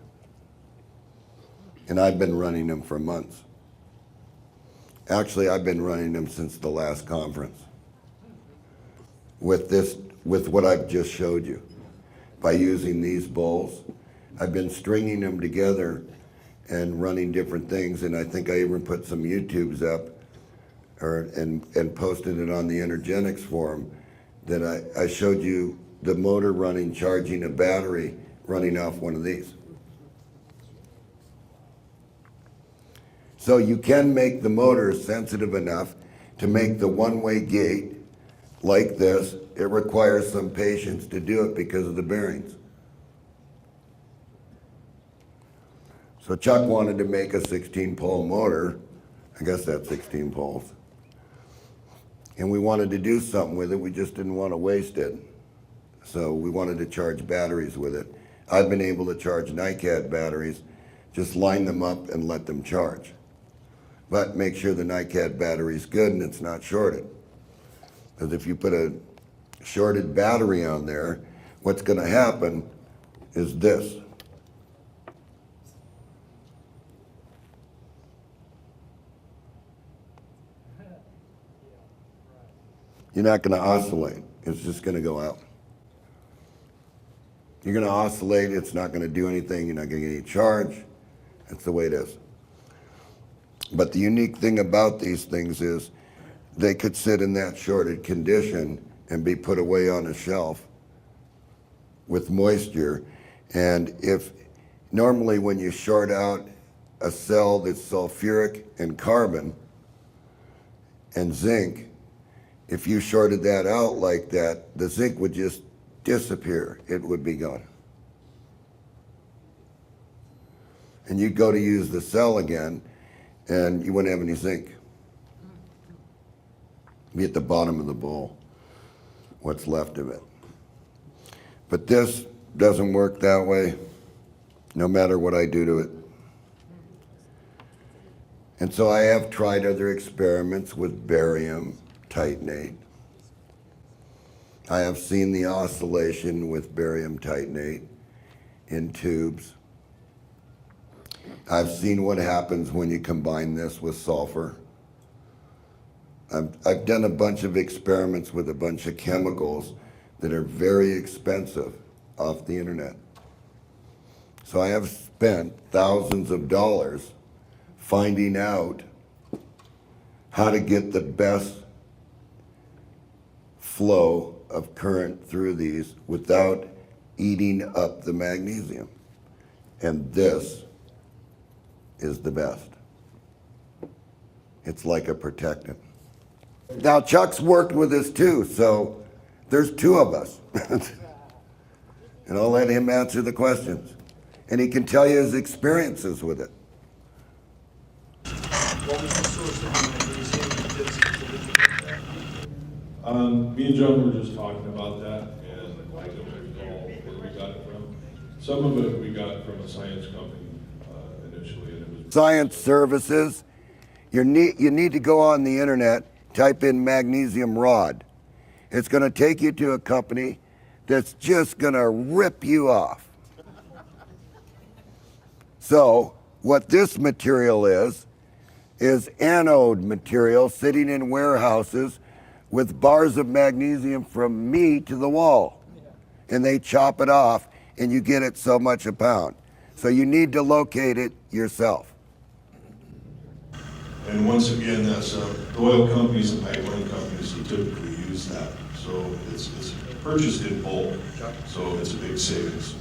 And I've been running them for months. Actually, I've been running them since the last conference. With what I've just showed you. By using these bowls, I've been stringing them together and running different things, and I think I even put some YouTubes up and posted it on the Energetics forum that I showed you the motor running, charging a battery, running off one of these. So you can make the motor sensitive enough to make the one-way gate like this. It requires some patience to do it because of the bearings. So Chuck wanted to make a 16-pole motor. I guess that's 16 poles. And we wanted to do something with it. We just didn't want to waste it. So we wanted to charge batteries with it. I've been able to charge NiCad batteries, just line them up and let them charge. But make sure the NiCad battery's good and it's not shorted. Because if you put a shorted battery on there, what's going to happen is this. You're not going to oscillate. It's just going to go out. You're going to oscillate. It's not going to do anything. You're not going to get any charge. That's the way it is. But the unique thing about these things is they could sit in that shorted condition and be put away on a shelf with moisture. And if normally when you short out a cell that's sulfuric and carbon and zinc, if you shorted that out like that, the zinc would just disappear. It would be gone. And you'd go to use the cell again, and you wouldn't have any zinc. It'd be at the bottom of the bowl, what's left of it. But this doesn't work that way, no matter what I do to it. And so I have tried other experiments with barium titanate. I have seen the oscillation with barium titanate in tubes. I've seen what happens when you combine this with sulfur. I've done a bunch of experiments with a bunch of chemicals that are very expensive off the internet. So I have spent thousands of dollars finding out how to get the best flow of current through these without eating up the magnesium. And this is the best. It's like a protectant. Now Chuck's worked with this too, so there's two of us. And I'll let him answer the questions. And he can tell you his experiences with it. What was the source of the magnesium you did specifically with that? Me and John were just talking about that, and I don't recall where we got it from. Some of it we got from a science company initially, and it was Science services, you need to go on the internet, type in magnesium rod. It's going to take you to a company that's just going to rip you off. So what this material is anode material sitting in warehouses with bars of magnesium from me to the wall. And they chop it off and you get it so much a pound. So you need to locate it yourself. And once again, that's the oil companies and pipeline companies who typically use that. So it's purchased in bulk, so it's a big savings.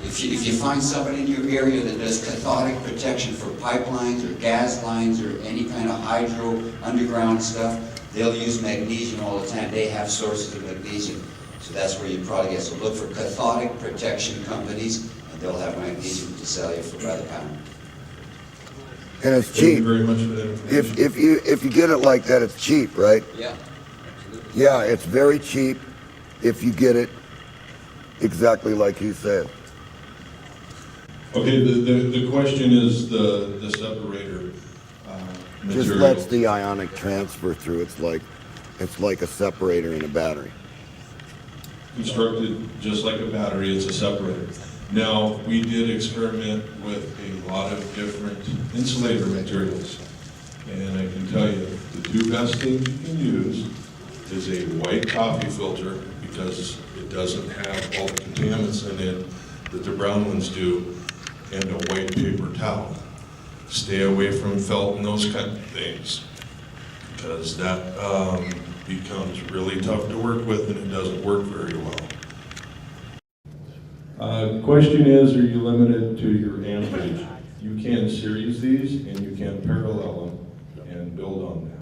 If you find somebody in your area that does cathodic protection for pipelines or gas lines or any kind of hydro underground stuff, they'll use magnesium all the time. They have sources of magnesium. So that's where you probably get. So look for cathodic protection companies, and they'll have magnesium to sell you for by the pound. And it's Thank cheap. you very much for that information. If you get it like that, it's cheap, right? Yeah, absolutely. Yeah, it's very cheap if you get it exactly like he said. Okay, the question is the separator material. Just lets the ionic transfer through. It's like a separator in a battery. Constructed just like a battery, it's a separator. Now, we did experiment with a lot of different insulator materials. And I can tell you, the two best things you can use is a white coffee filter, because it doesn't have all the contaminants in it that the brown ones do, and a white paper towel. Stay away from felt and those kind of things, because that becomes really tough to work with and it doesn't work very well. Question is, are you limited to your amperage? You can series these and you can parallel them and build on that.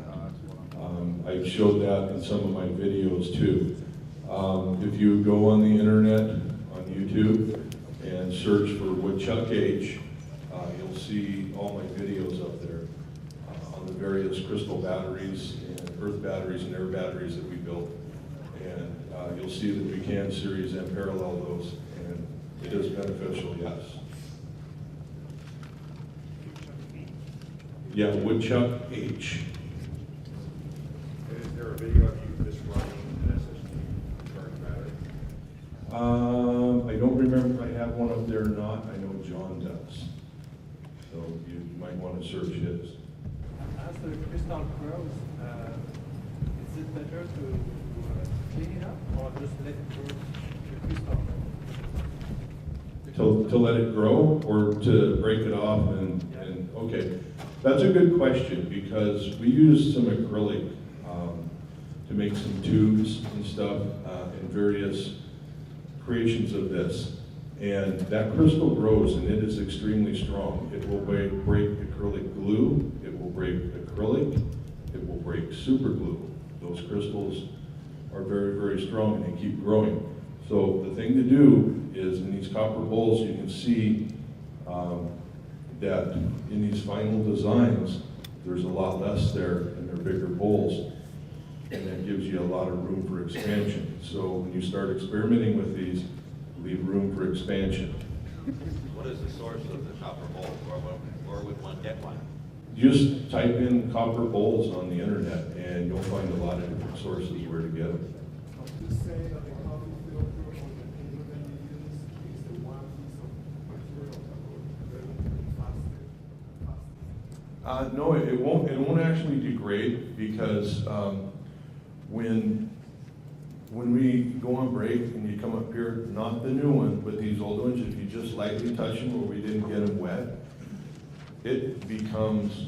I've showed that in some of my videos too. If you go on the internet, on YouTube, and search for Woodchuck H, you'll see all my videos up there on the various crystal batteries and earth batteries and air batteries that we built. And you'll see that we can series and parallel those, and it is beneficial, yes. Yeah, Woodchuck H. Is there a video of you just running an SSD current battery? I don't remember if I have one up there or not. I know John does. So you might want to search his. As the crystal grows, is it better to clean it up or just let it grow the crystal? To let it grow or to break it off and okay. That's a good question because we use some acrylic to make some tubes and stuff and various creations of this. And that crystal grows and it is extremely strong. It will break acrylic glue, it will break acrylic, it will break super glue. Those crystals are very, very strong and they keep growing. So the thing to do is in these copper bowls you can see that in these final designs there's a lot less there and they're bigger bowls. And that gives you a lot of room for expansion. So when you start experimenting with these, leave room for expansion. What is the source of the copper bowl, or would one get one? Just type in copper bowls on the internet and you'll find a lot of different sources where to get them. No, it won't actually degrade because when we go on break and you come up here, not the new one, but these old ones, if you just lightly touch them where we didn't get them wet, it becomes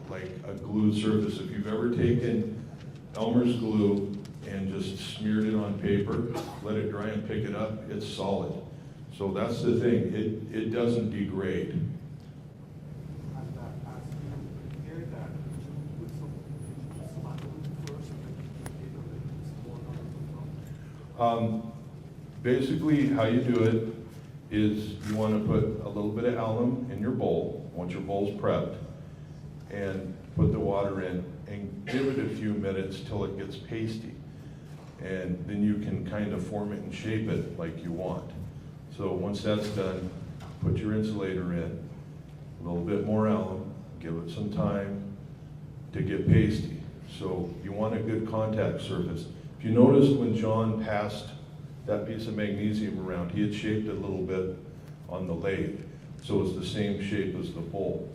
like a glued surface. If you've ever taken Elmer's glue and just smeared it on paper, let it dry and pick it up, it's solid. So that's the thing, it doesn't degrade. Basically, how you do it is you want to put a little bit of alum in your bowl, once your bowl's prepped, and put the water in and give it a few minutes till it gets pasty. And then you can kind of form it and shape it like you want. So once that's done, put your insulator in, a little bit more alum, give it some time to get pasty. So you want a good contact surface. If you noticed when John passed that piece of magnesium around, he had shaped it a little bit on the lathe. So it's the same shape as the bowl.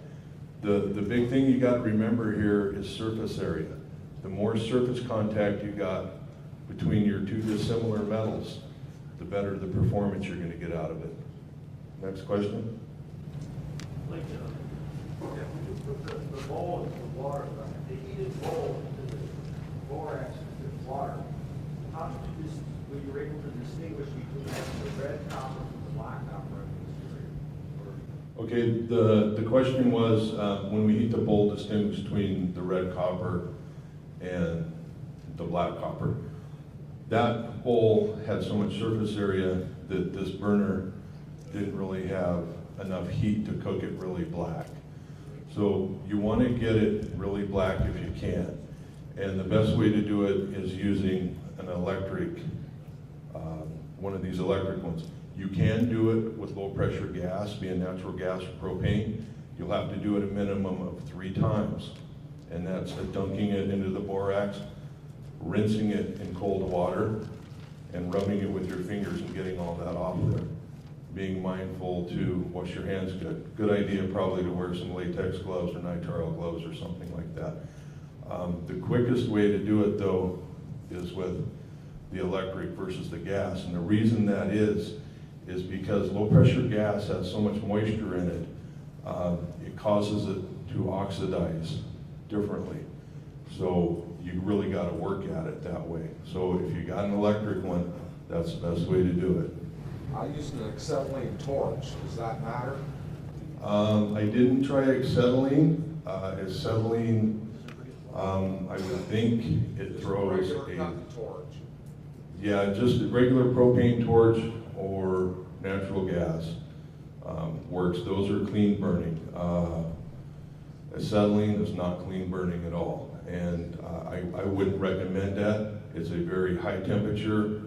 The big thing you got to remember here is surface area. The more surface contact you got between your two dissimilar metals, the better the performance you're going to get out of it. Next question? Like, when you put the bowl into the water, the heated bowl into the borax with water, how were you able to distinguish between the red copper from the black copper in the exterior? Okay, the question was, when we heat the bowl, distinguish between the red copper and the black copper. That bowl had so much surface area that this burner didn't really have enough heat to cook it really black. So you want to get it really black if you can. And the best way to do it is using an electric, one of these electric ones. You can do it with low pressure gas, being natural gas or propane. You'll have to do it a minimum of 3 times. And that's dunking it into the borax, rinsing it in cold water, and rubbing it with your fingers and getting all that off there. Being mindful to wash your hands good. Good idea probably to wear some latex gloves or nitrile gloves or something like that. The quickest way to do it though is with the electric versus the gas. And the reason that is because low pressure gas has so much moisture in it, it causes it to oxidize differently. So you really got to work at it that way. So if you got an electric one, that's the best way to do it. I used an acetylene torch. Does that matter? I didn't try acetylene. Acetylene, I would think it throws Regular torch. Yeah, just a regular propane torch or natural gas works. Those are clean burning. Acetylene is not clean burning at all. And I wouldn't recommend that. It's a very high temperature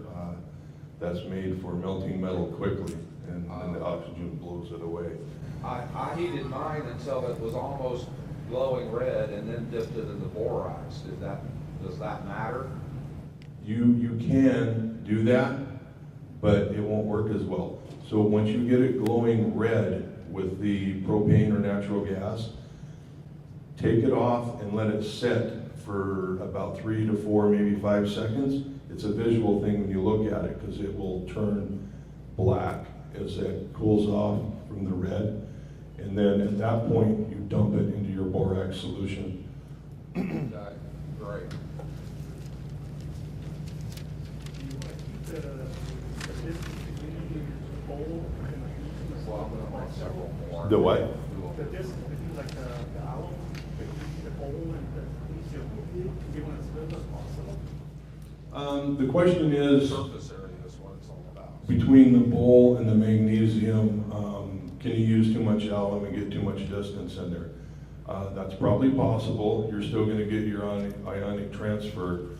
that's made for melting metal quickly, and the oxygen blows it away. I heated mine until it was almost glowing red and then dipped it in the borax. Does that matter? You can do that, but it won't work as well. So once you get it glowing red with the propane or natural gas, take it off and let it set for about 3 to 4, maybe 5 seconds. It's a visual thing when you look at it because it will turn black as it cools off from the red. And then at that point, you dump it into your borax solution. Great. Well, I'm gonna make several more. The what? The distance between like the alum, the bowl and the magnesium, given as little as possible. The question is, Surface area is what it's all about. between the bowl and the magnesium, can you use too much alum and get too much distance in there? That's probably possible. You're still going to get your ionic transfer,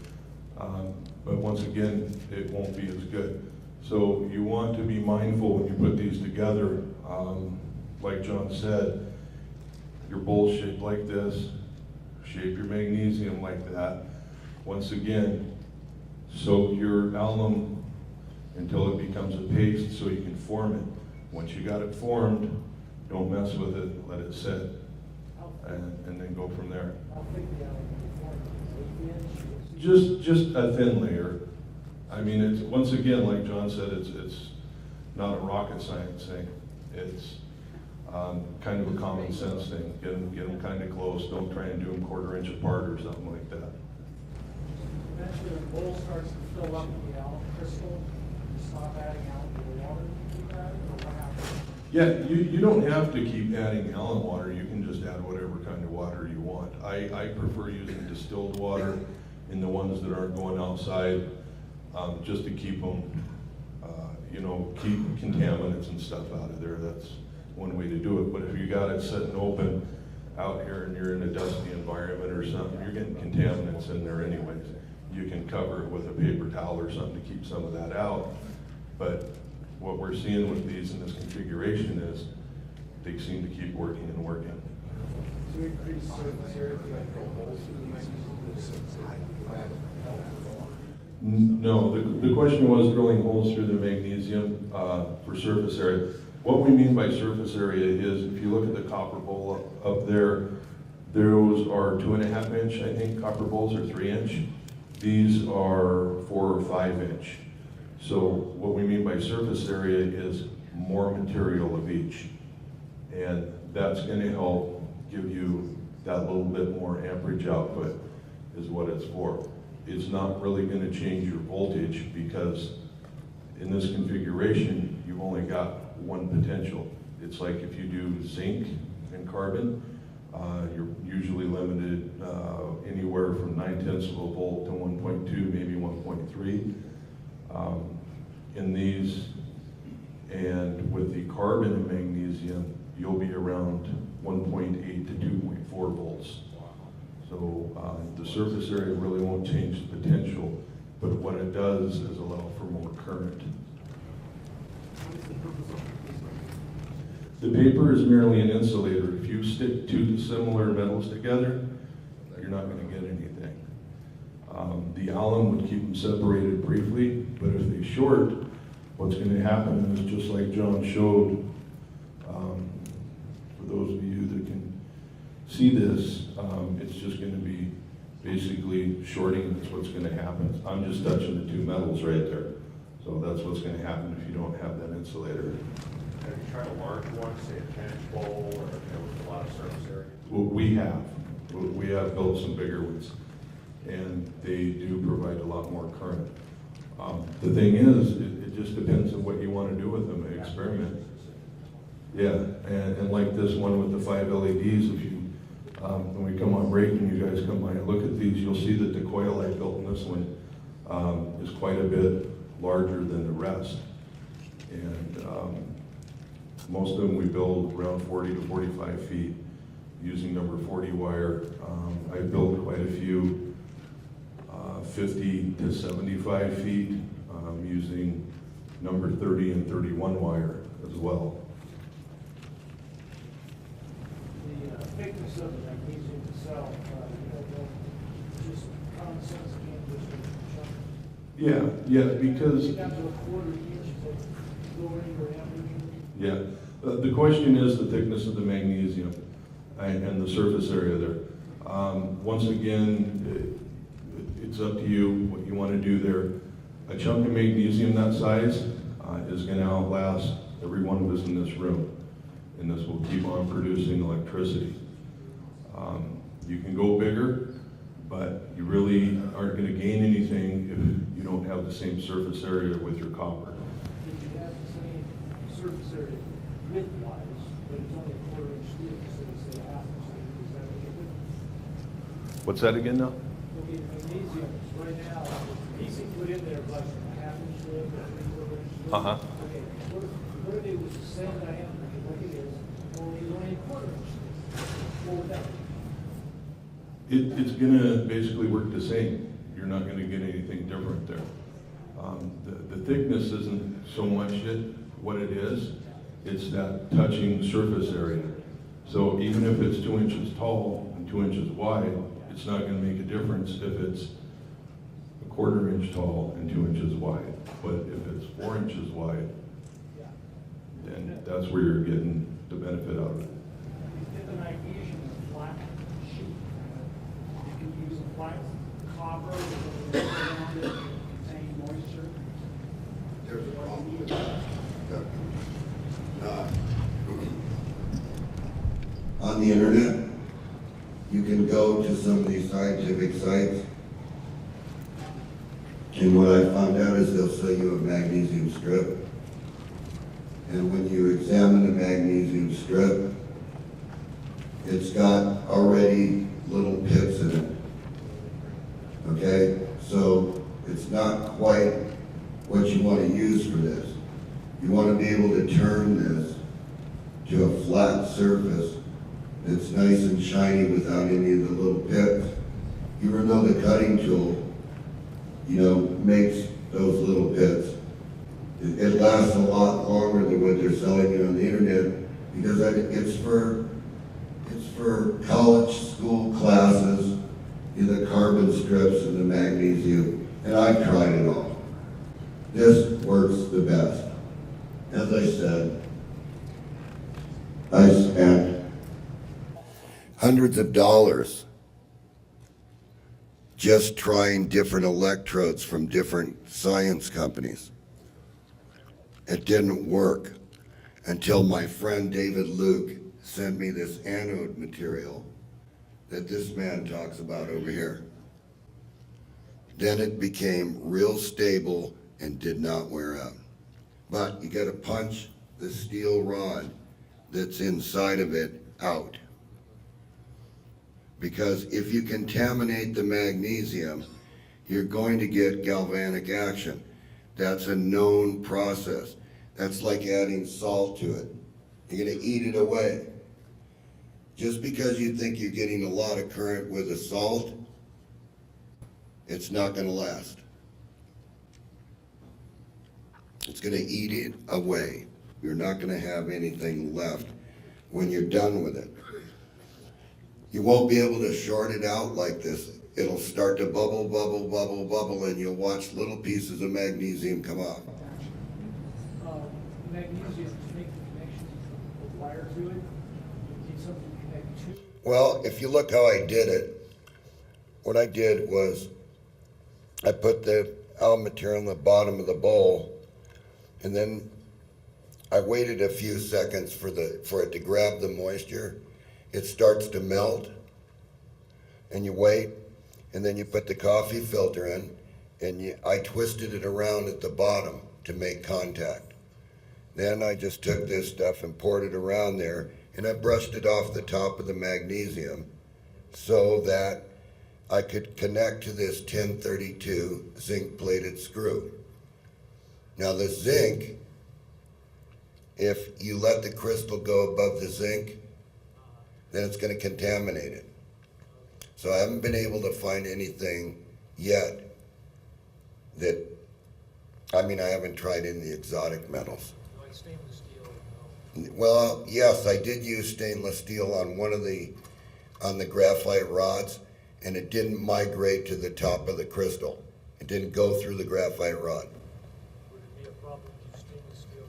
but once again, it won't be as good. So you want to be mindful when you put these together. Like John said, your bowl shaped like this, shape your magnesium like that. Once again, soak your alum until it becomes a paste so you can form it. Once you got it formed, don't mess with it, let it sit, and then go from there. Just a thin layer. I mean, it's, once again, like John said, it's not a rocket science thing. It's kind of a common sense thing. Get them kind of close. Don't try and do them 1/4 inch apart or something like that. Eventually, the bowl starts to fill up with the alum crystal. You stop adding alum to the water. Keep adding, or what happens? Yeah, you don't have to keep adding alum water. You can just add whatever kind of water you want. I prefer using distilled water in the ones that aren't going outside, just to keep them, keep contaminants and stuff out of there. That's one way to do it. But if you got it sitting open out here and you're in a dusty environment or something, you're getting contaminants in there anyways. You can cover it with a paper towel or something to keep some of that out. But what we're seeing with these in this configuration is they seem to keep working and working. To increase surface area, like the holes through the magnesium. No, the question was drilling holes through the magnesium for surface area. What we mean by surface area is, if you look at the copper bowl up there, those are 2.5 inch, I think, copper bowls are 3 inch. These are 4 or 5 inch. So what we mean by surface area is more material of each. And that's going to help give you that little bit more amperage output is what it's for. It's not really going to change your voltage because in this configuration, you've only got one potential. It's like if you do zinc and carbon, you're usually limited anywhere from 0.9 of a volt to 1.2, maybe 1.3. In these, and with the carbon and magnesium, you'll be around 1.8 to 2.4 volts. So the surface area really won't change the potential, but what it does is allow for more current. The paper is merely an insulator. If you stick two similar metals together, you're not going to get anything. The alum would keep them separated briefly, but if they short, what's going to happen is just like John showed, for those of you that can see this, it's just going to be basically shorting, and that's what's going to happen. I'm just touching the two metals right there. So that's what's going to happen if you don't have that insulator. Have you tried a large one, say a 10-inch bowl, or with a lot of surface area? Well, we have built some bigger ones, and they do provide a lot more current. The thing is, it just depends on what you want to do with them, experiment. Yeah, and like this one with the 5 LEDs, if you, when we come on break and you guys come by and look at these, you'll see that the coil I built in this one is quite a bit larger than the rest. And most of them we build around 40 to 45 feet using number 40 wire. I built quite a few 50 to 75 feet using number 30 and 31 wire as well. The thickness of the magnesium itself, just common sense can't just chunk. Yeah, because Down to a 1/4 inch, is it go anywhere down? Yeah, the question is the thickness of the magnesium and the surface area there. Once again, it's up to you what you want to do there. A chunk of magnesium that size is going to outlast every one of us in this room, and this will keep on producing electricity. You can go bigger, but you really aren't going to gain anything if you don't have the same surface area with your copper. If you have the same surface area width-wise, but it's only a quarter-inch thick, so it's a half inch thick, is that what you're doing? What's that again now? Okay, magnesium, right now, easy to put in there like a half inch thick or three-quarter-inch thick. Uh-huh. Okay, what if it was the same diameter, like it is, only a quarter-inch thick? What would that be? It's gonna basically work the same. You're not gonna get anything different there. The thickness isn't so much what it is, it's that touching surface area. So even if it's 2 inches tall and 2 inches wide, it's not gonna make a difference if it's a quarter inch tall and 2 inches wide. But if it's 4 inches wide, then that's where you're getting the benefit out of it. If the magnesium is flat sheet, you can use a flat copper with a around it to contain moisture. There's a problem. On the internet, you can go to some of these scientific sites, and what I found out is they'll sell you a magnesium strip, and when you examine the magnesium strip, it's got already little pits in it. Okay, so it's not quite what you want to use for this. You want to be able to turn this to a flat surface that's nice and shiny without any of the little pits. Even though the cutting tool, makes those little pits, it lasts a lot longer than what they're selling you on the internet, because it's for college school classes, the carbon strips and the magnesium, and I've tried it all. This works the best. As I said, I spent hundreds of dollars just trying different electrodes from different science companies. It didn't work until my friend David Luke sent me this anode material that this man talks about over here. Then it became real stable and did not wear out. But you gotta punch the steel rod that's inside of it out. Because if you contaminate the magnesium, you're going to get galvanic action. That's a known process. That's like adding salt to it. You're gonna eat it away. Just because you think you're getting a lot of current with a salt, it's not gonna last. It's gonna eat it away. You're not gonna have anything left when you're done with it. You won't be able to short it out like this. It'll start to bubble, bubble, bubble, bubble, and you'll watch little pieces of magnesium come off. Magnesium, to make the connections with wire to it, you need something to connect to. Well, if you look how I did it, what I did was I put the alum material in the bottom of the bowl, and then I waited a few seconds for it to grab the moisture. It starts to melt, and you wait, and then you put the coffee filter in, and I twisted it around at the bottom to make contact. Then I just took this stuff and poured it around there, and I brushed it off the top of the magnesium so that I could connect to this 1032 zinc-plated screw. Now the zinc, if you let the crystal go above the zinc, then it's going to contaminate it. So I haven't been able to find anything yet that, I haven't tried any of the exotic metals. Like stainless steel? Well, yes, I did use stainless steel on on the graphite rods, and it didn't migrate to the top of the crystal. It didn't go through the graphite rod. Would it be a problem to use stainless steel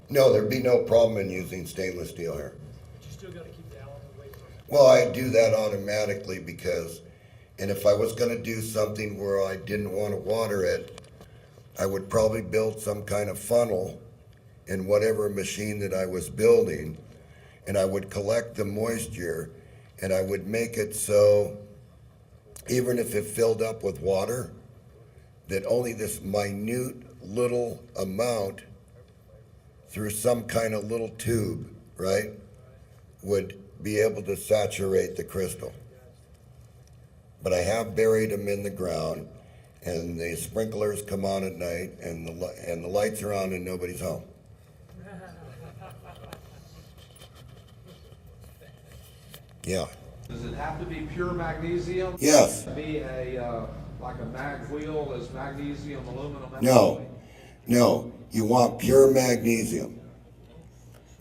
in No, there'd be no problem in using stainless steel here. But you still gotta keep the Allen away from it. Well, I do that automatically because, and if I was gonna do something where I didn't wanna water it, I would probably build some kind of funnel in whatever machine that I was building, and I would collect the moisture, and I would make it so, even if it filled up with water, that only this minute little amount through some kind of little tube, right, would be able to saturate the crystal. But I have buried them in the ground, and the sprinklers come on at night, and the lights are on, and nobody's home. Yeah. Does it have to be pure magnesium? Yes. Be a, like a mag wheel is magnesium, aluminum? No, no, you want pure magnesium.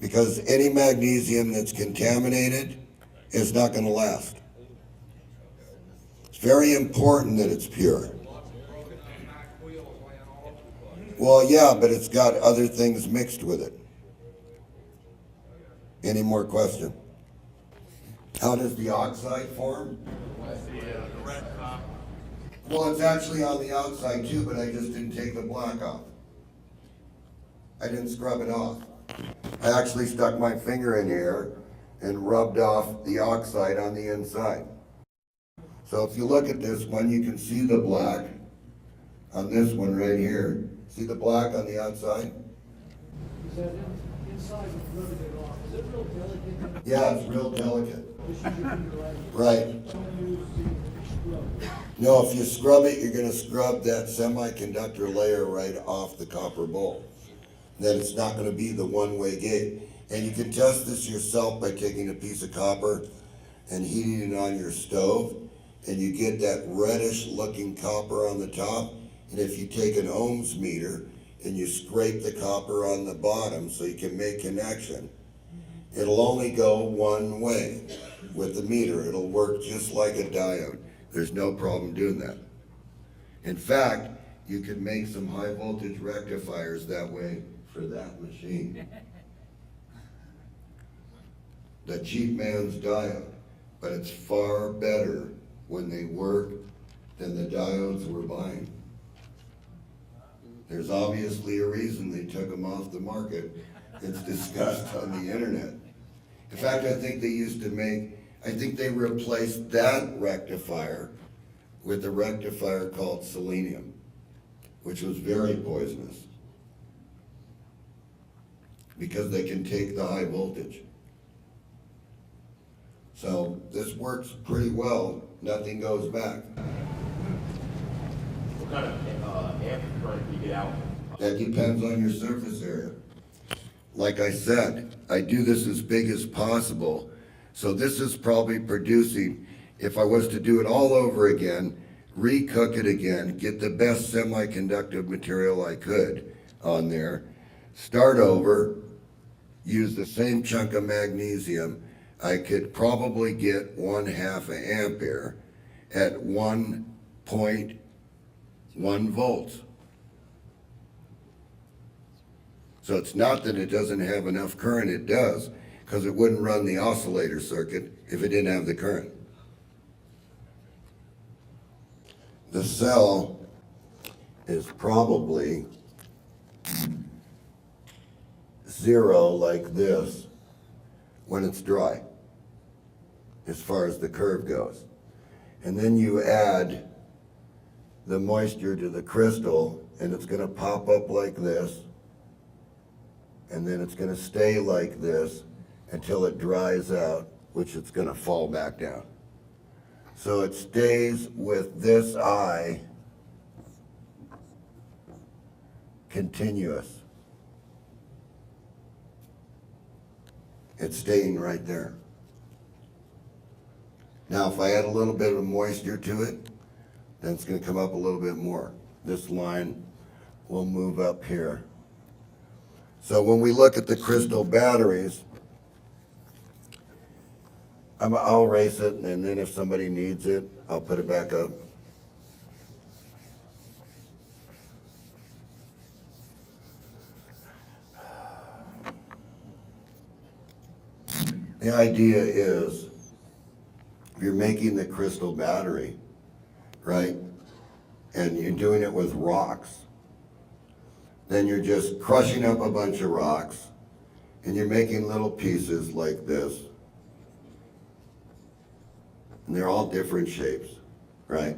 Because any magnesium that's contaminated is not gonna last. It's very important that it's pure. Well, yeah, but it's got other things mixed with it. Any more questions? How does the oxide form? Well, it's actually on the outside too, but I just didn't take the black off. I didn't scrub it off. I actually stuck my finger in here and rubbed off the oxide on the inside. So if you look at this one, you can see the black on this one right here. See the black on the outside? Is that inside with rubbing it off? Is it real delicate? Yeah, it's real delicate. Just use your finger like it. Right. Don't use the scrub. No, if you scrub it, you're gonna scrub that semiconductor layer right off the copper bowl. Then it's not gonna be the one-way gate. And you can test this yourself by taking a piece of copper and heating it on your stove, and you get that reddish looking copper on the top. And if you take an ohms meter and you scrape the copper on the bottom so you can make connection, it'll only go one way with the meter. It'll work just like a diode. There's no problem doing that. In fact, you can make some high voltage rectifiers that way for that machine. The cheap man's diode, but it's far better when they work than the diodes we're buying. There's obviously a reason they took them off the market. It's discussed on the internet. In fact, I think they replaced that rectifier with a rectifier called selenium, which was very poisonous because they can take the high voltage. So this works pretty well. Nothing goes back. What kind of amp current do you get out? That depends on your surface area. Like I said, I do this as big as possible. So this is probably producing, if I was to do it all over again, recook it again, get the best semiconductive material I could on there, start over, use the same chunk of magnesium, I could probably get 1/2 ampere at 1.1 volts. So it's not that it doesn't have enough current, it does, because it wouldn't run the oscillator circuit if it didn't have the current. The cell is probably 0 like this when it's dry, as far as the curve goes. And then you add the moisture to the crystal, and it's gonna pop up like this, and then it's gonna stay like this until it dries out, which it's gonna fall back down. So it stays with this eye continuous. It's staying right there. Now, if I add a little bit of moisture to it, then it's gonna come up a little bit more. This line will move up here. So when we look at the crystal batteries, I'll erase it, and then if somebody needs it, I'll put it back up. The idea is, if you're making the crystal battery, right, and you're doing it with rocks, then you're just crushing up a bunch of rocks, and you're making little pieces like this. And they're all different shapes, right?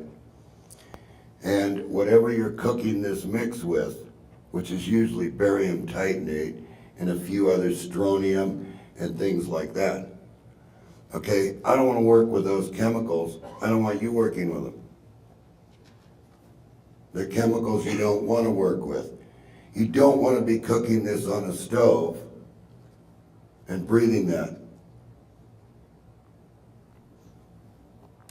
And whatever you're cooking this mix with, which is usually barium titanate and a few other strontium and things like that. Okay, I don't want to work with those chemicals. I don't want you working with them. They're chemicals you don't want to work with. You don't want to be cooking this on a stove and breathing that.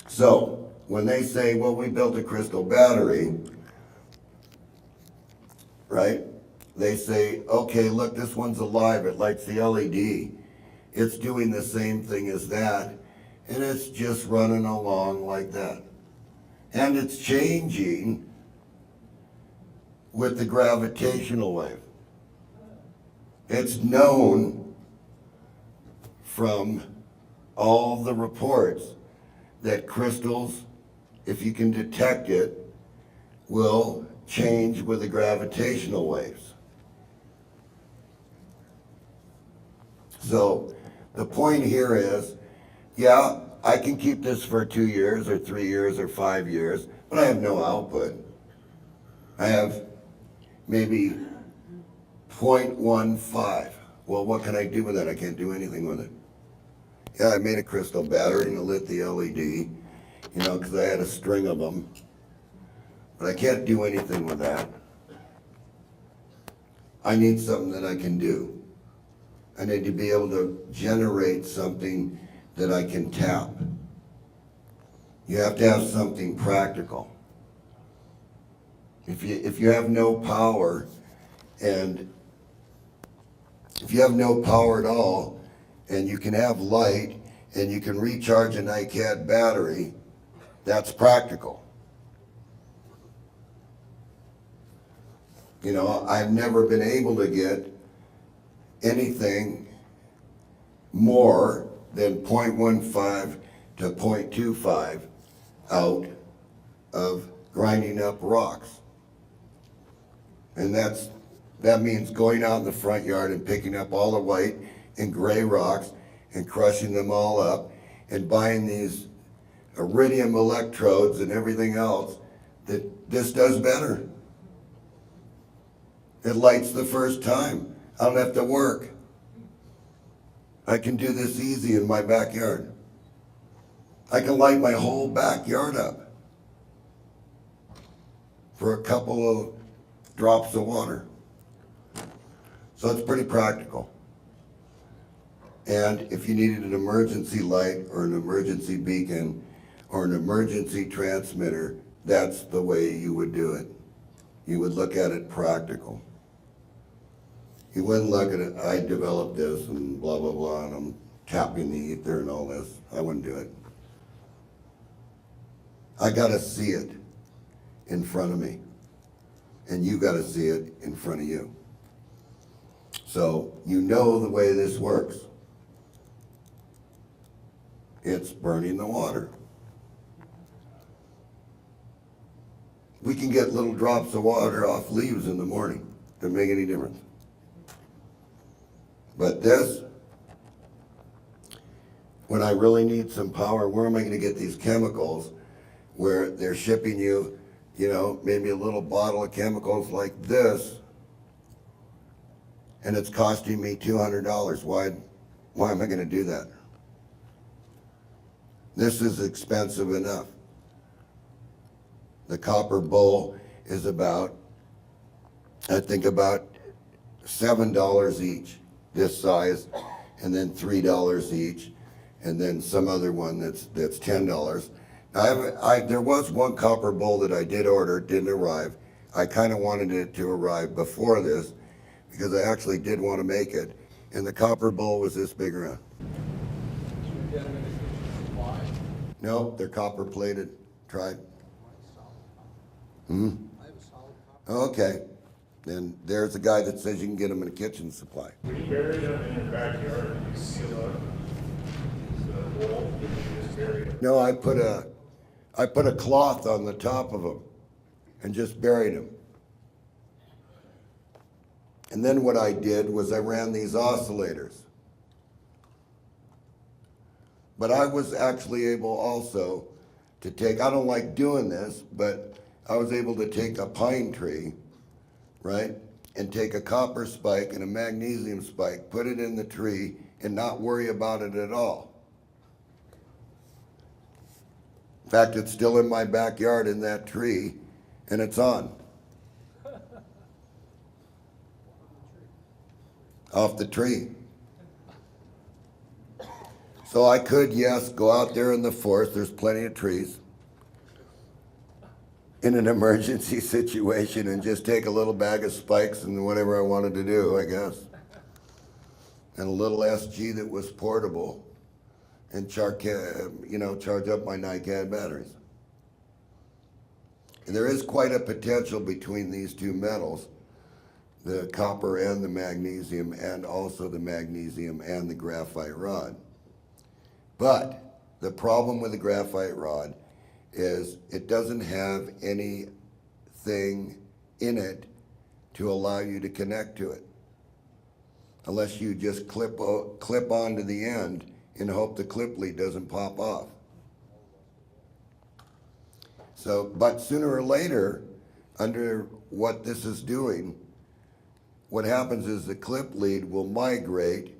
So, when they say, well, we built a crystal battery, right? They say, okay, look, this one's alive, it lights the LED. It's doing the same thing as that, and it's just running along like that. And it's changing with the gravitational wave. It's known from all the reports that crystals, if you can detect it, will change with the gravitational waves. So the point here is, yeah, I can keep this for 2 years or 3 years or 5 years, but I have no output. I have maybe 0.15. Well, what can I do with that? I can't do anything with it. Yeah, I made a crystal battery and it lit the LED, you know, because I had a string of them. But I can't do anything with that. I need something that I can do. I need to be able to generate something that I can tap. You have to have something practical. If you have no power, and if you have no power at all, and you can have light, and you can recharge an iCAD battery, that's practical. You know, I've never been able to get anything more than 0.15 to 0.25 out of grinding up rocks. And that means going out in the front yard and picking up all the white and gray rocks and crushing them all up and buying these iridium electrodes and everything else that this does better. It lights the first time. I don't have to work. I can do this easy in my backyard. I can light my whole backyard up for a couple of drops of water. So it's pretty practical. And if you needed an emergency light or an emergency beacon or an emergency transmitter, that's the way you would do it. You would look at it practical. You wouldn't look at it, I developed this and blah, blah, blah, and I'm tapping the ether and all this. I wouldn't do it. I gotta see it in front of me. And you gotta see it in front of you. So you know the way this works. It's burning the water. We can get little drops of water off leaves in the morning. Doesn't make any difference. But this, when I really need some power, where am I going to get these chemicals where they're shipping you, you know, maybe a little bottle of chemicals like this, and it's costing me $200. Why am I going to do that? This is expensive enough. The copper bowl is about, I think about $7 each, this size, and then $3 each, and then some other one that's $10. Now there was one copper bowl that I did order, didn't arrive. I kind of wanted it to arrive before this because I actually did want to make it, and the copper bowl was this big around. No, they're copper plated. Tried. Okay. Then there's a guy that says you can get them in a kitchen supply. When you bury them in your backyard, you seal up. bowl and just bury it? No, I put a cloth on the top of them and just buried them. And then what I did was I ran these oscillators. But I was actually able also to take, I don't like doing this, but I was able to take a pine tree, right? And take a copper spike and a magnesium spike, put it in the tree, and not worry about it at all. In fact, it's still in my backyard in that tree, and it's on. Off the tree. So I could, yes, go out there in the forest, there's plenty of trees, in an emergency situation and just take a little bag of spikes and whatever I wanted to do, I guess. And a little SG that was portable and charge up my NiCad batteries. And there is quite a potential between these two metals, the copper and the magnesium, and also the magnesium and the graphite rod. But the problem with the graphite rod is it doesn't have anything in it to allow you to connect to it, unless you just clip onto the end and hope the clip lead doesn't pop off. So, but sooner or later, under what this is doing, what happens is the clip lead will migrate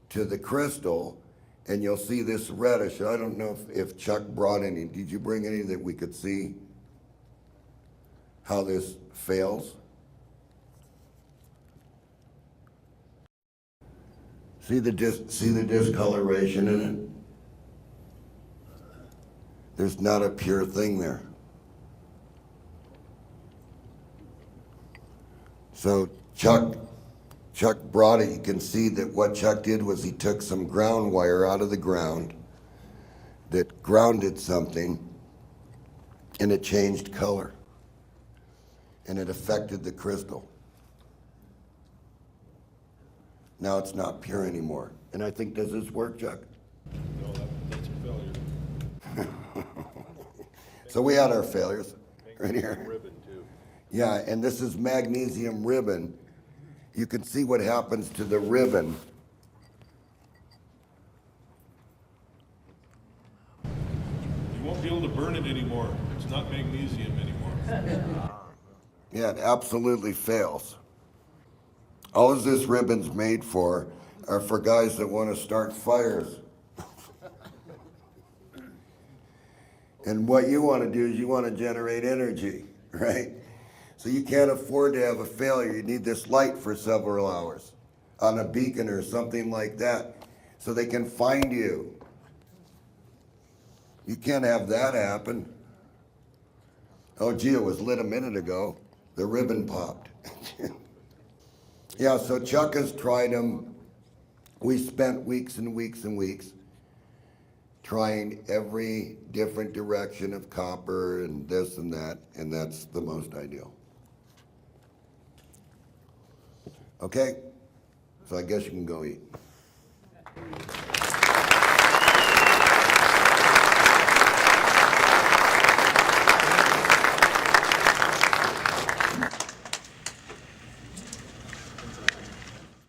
to the crystal, and you'll see this reddish. I don't know if Chuck brought any. Did you bring any that we could see how this fails? See the discoloration in it? There's not a pure thing there. So Chuck brought it. You can see that what Chuck did was he took some ground wire out of the ground that grounded something, and it changed color, and it affected the crystal. Now it's not pure anymore. And I think, does this work, Chuck? No, that's a failure. So we had our failures right here. Ribbon too. Yeah, and this is magnesium ribbon. You can see what happens to the ribbon. You won't be able to burn it anymore. It's not magnesium anymore. Yeah, it absolutely fails. All this ribbon's made for are for guys that want to start fires. And what you want to do is you want to generate energy, right? So you can't afford to have a failure. You need this light for several hours on a beacon or something like that so they can find you. You can't have that happen. Oh, gee, it was lit a minute ago. The ribbon popped. Yeah, so Chuck has tried them. We spent weeks and weeks and weeks trying every different direction of copper and this and that, and that's the most ideal. Okay, so I guess you can go eat.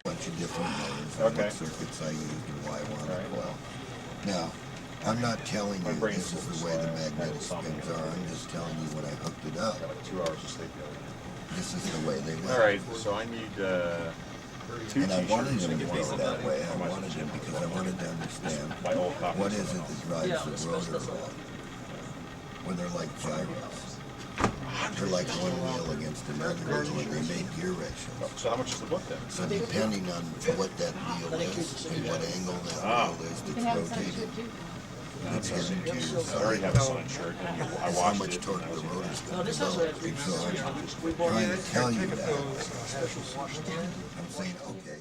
Bunch of different layers, what circuits I used and why I wanted to coil. Now, I'm not telling you this is the way the magnetic spins are. I'm just telling you when I hooked it up. 2 hours of sleep the other day. This is the way they went. All right, so I need 2 And I wanted t-shirts. him to go that way. I wanted him because I wanted to understand what is it that drives the rotor rod. When they're like gyros. They're like one wheel against another, and they make gear ratios. So how much is the book then? So depending on what that wheel is and what angle that wheel is that's rotating, it's hidden to your I already have a signed shirt. I how watched much it. torque the rotor's going to develop. So I'm trying to tell you that. I'm saying, okay.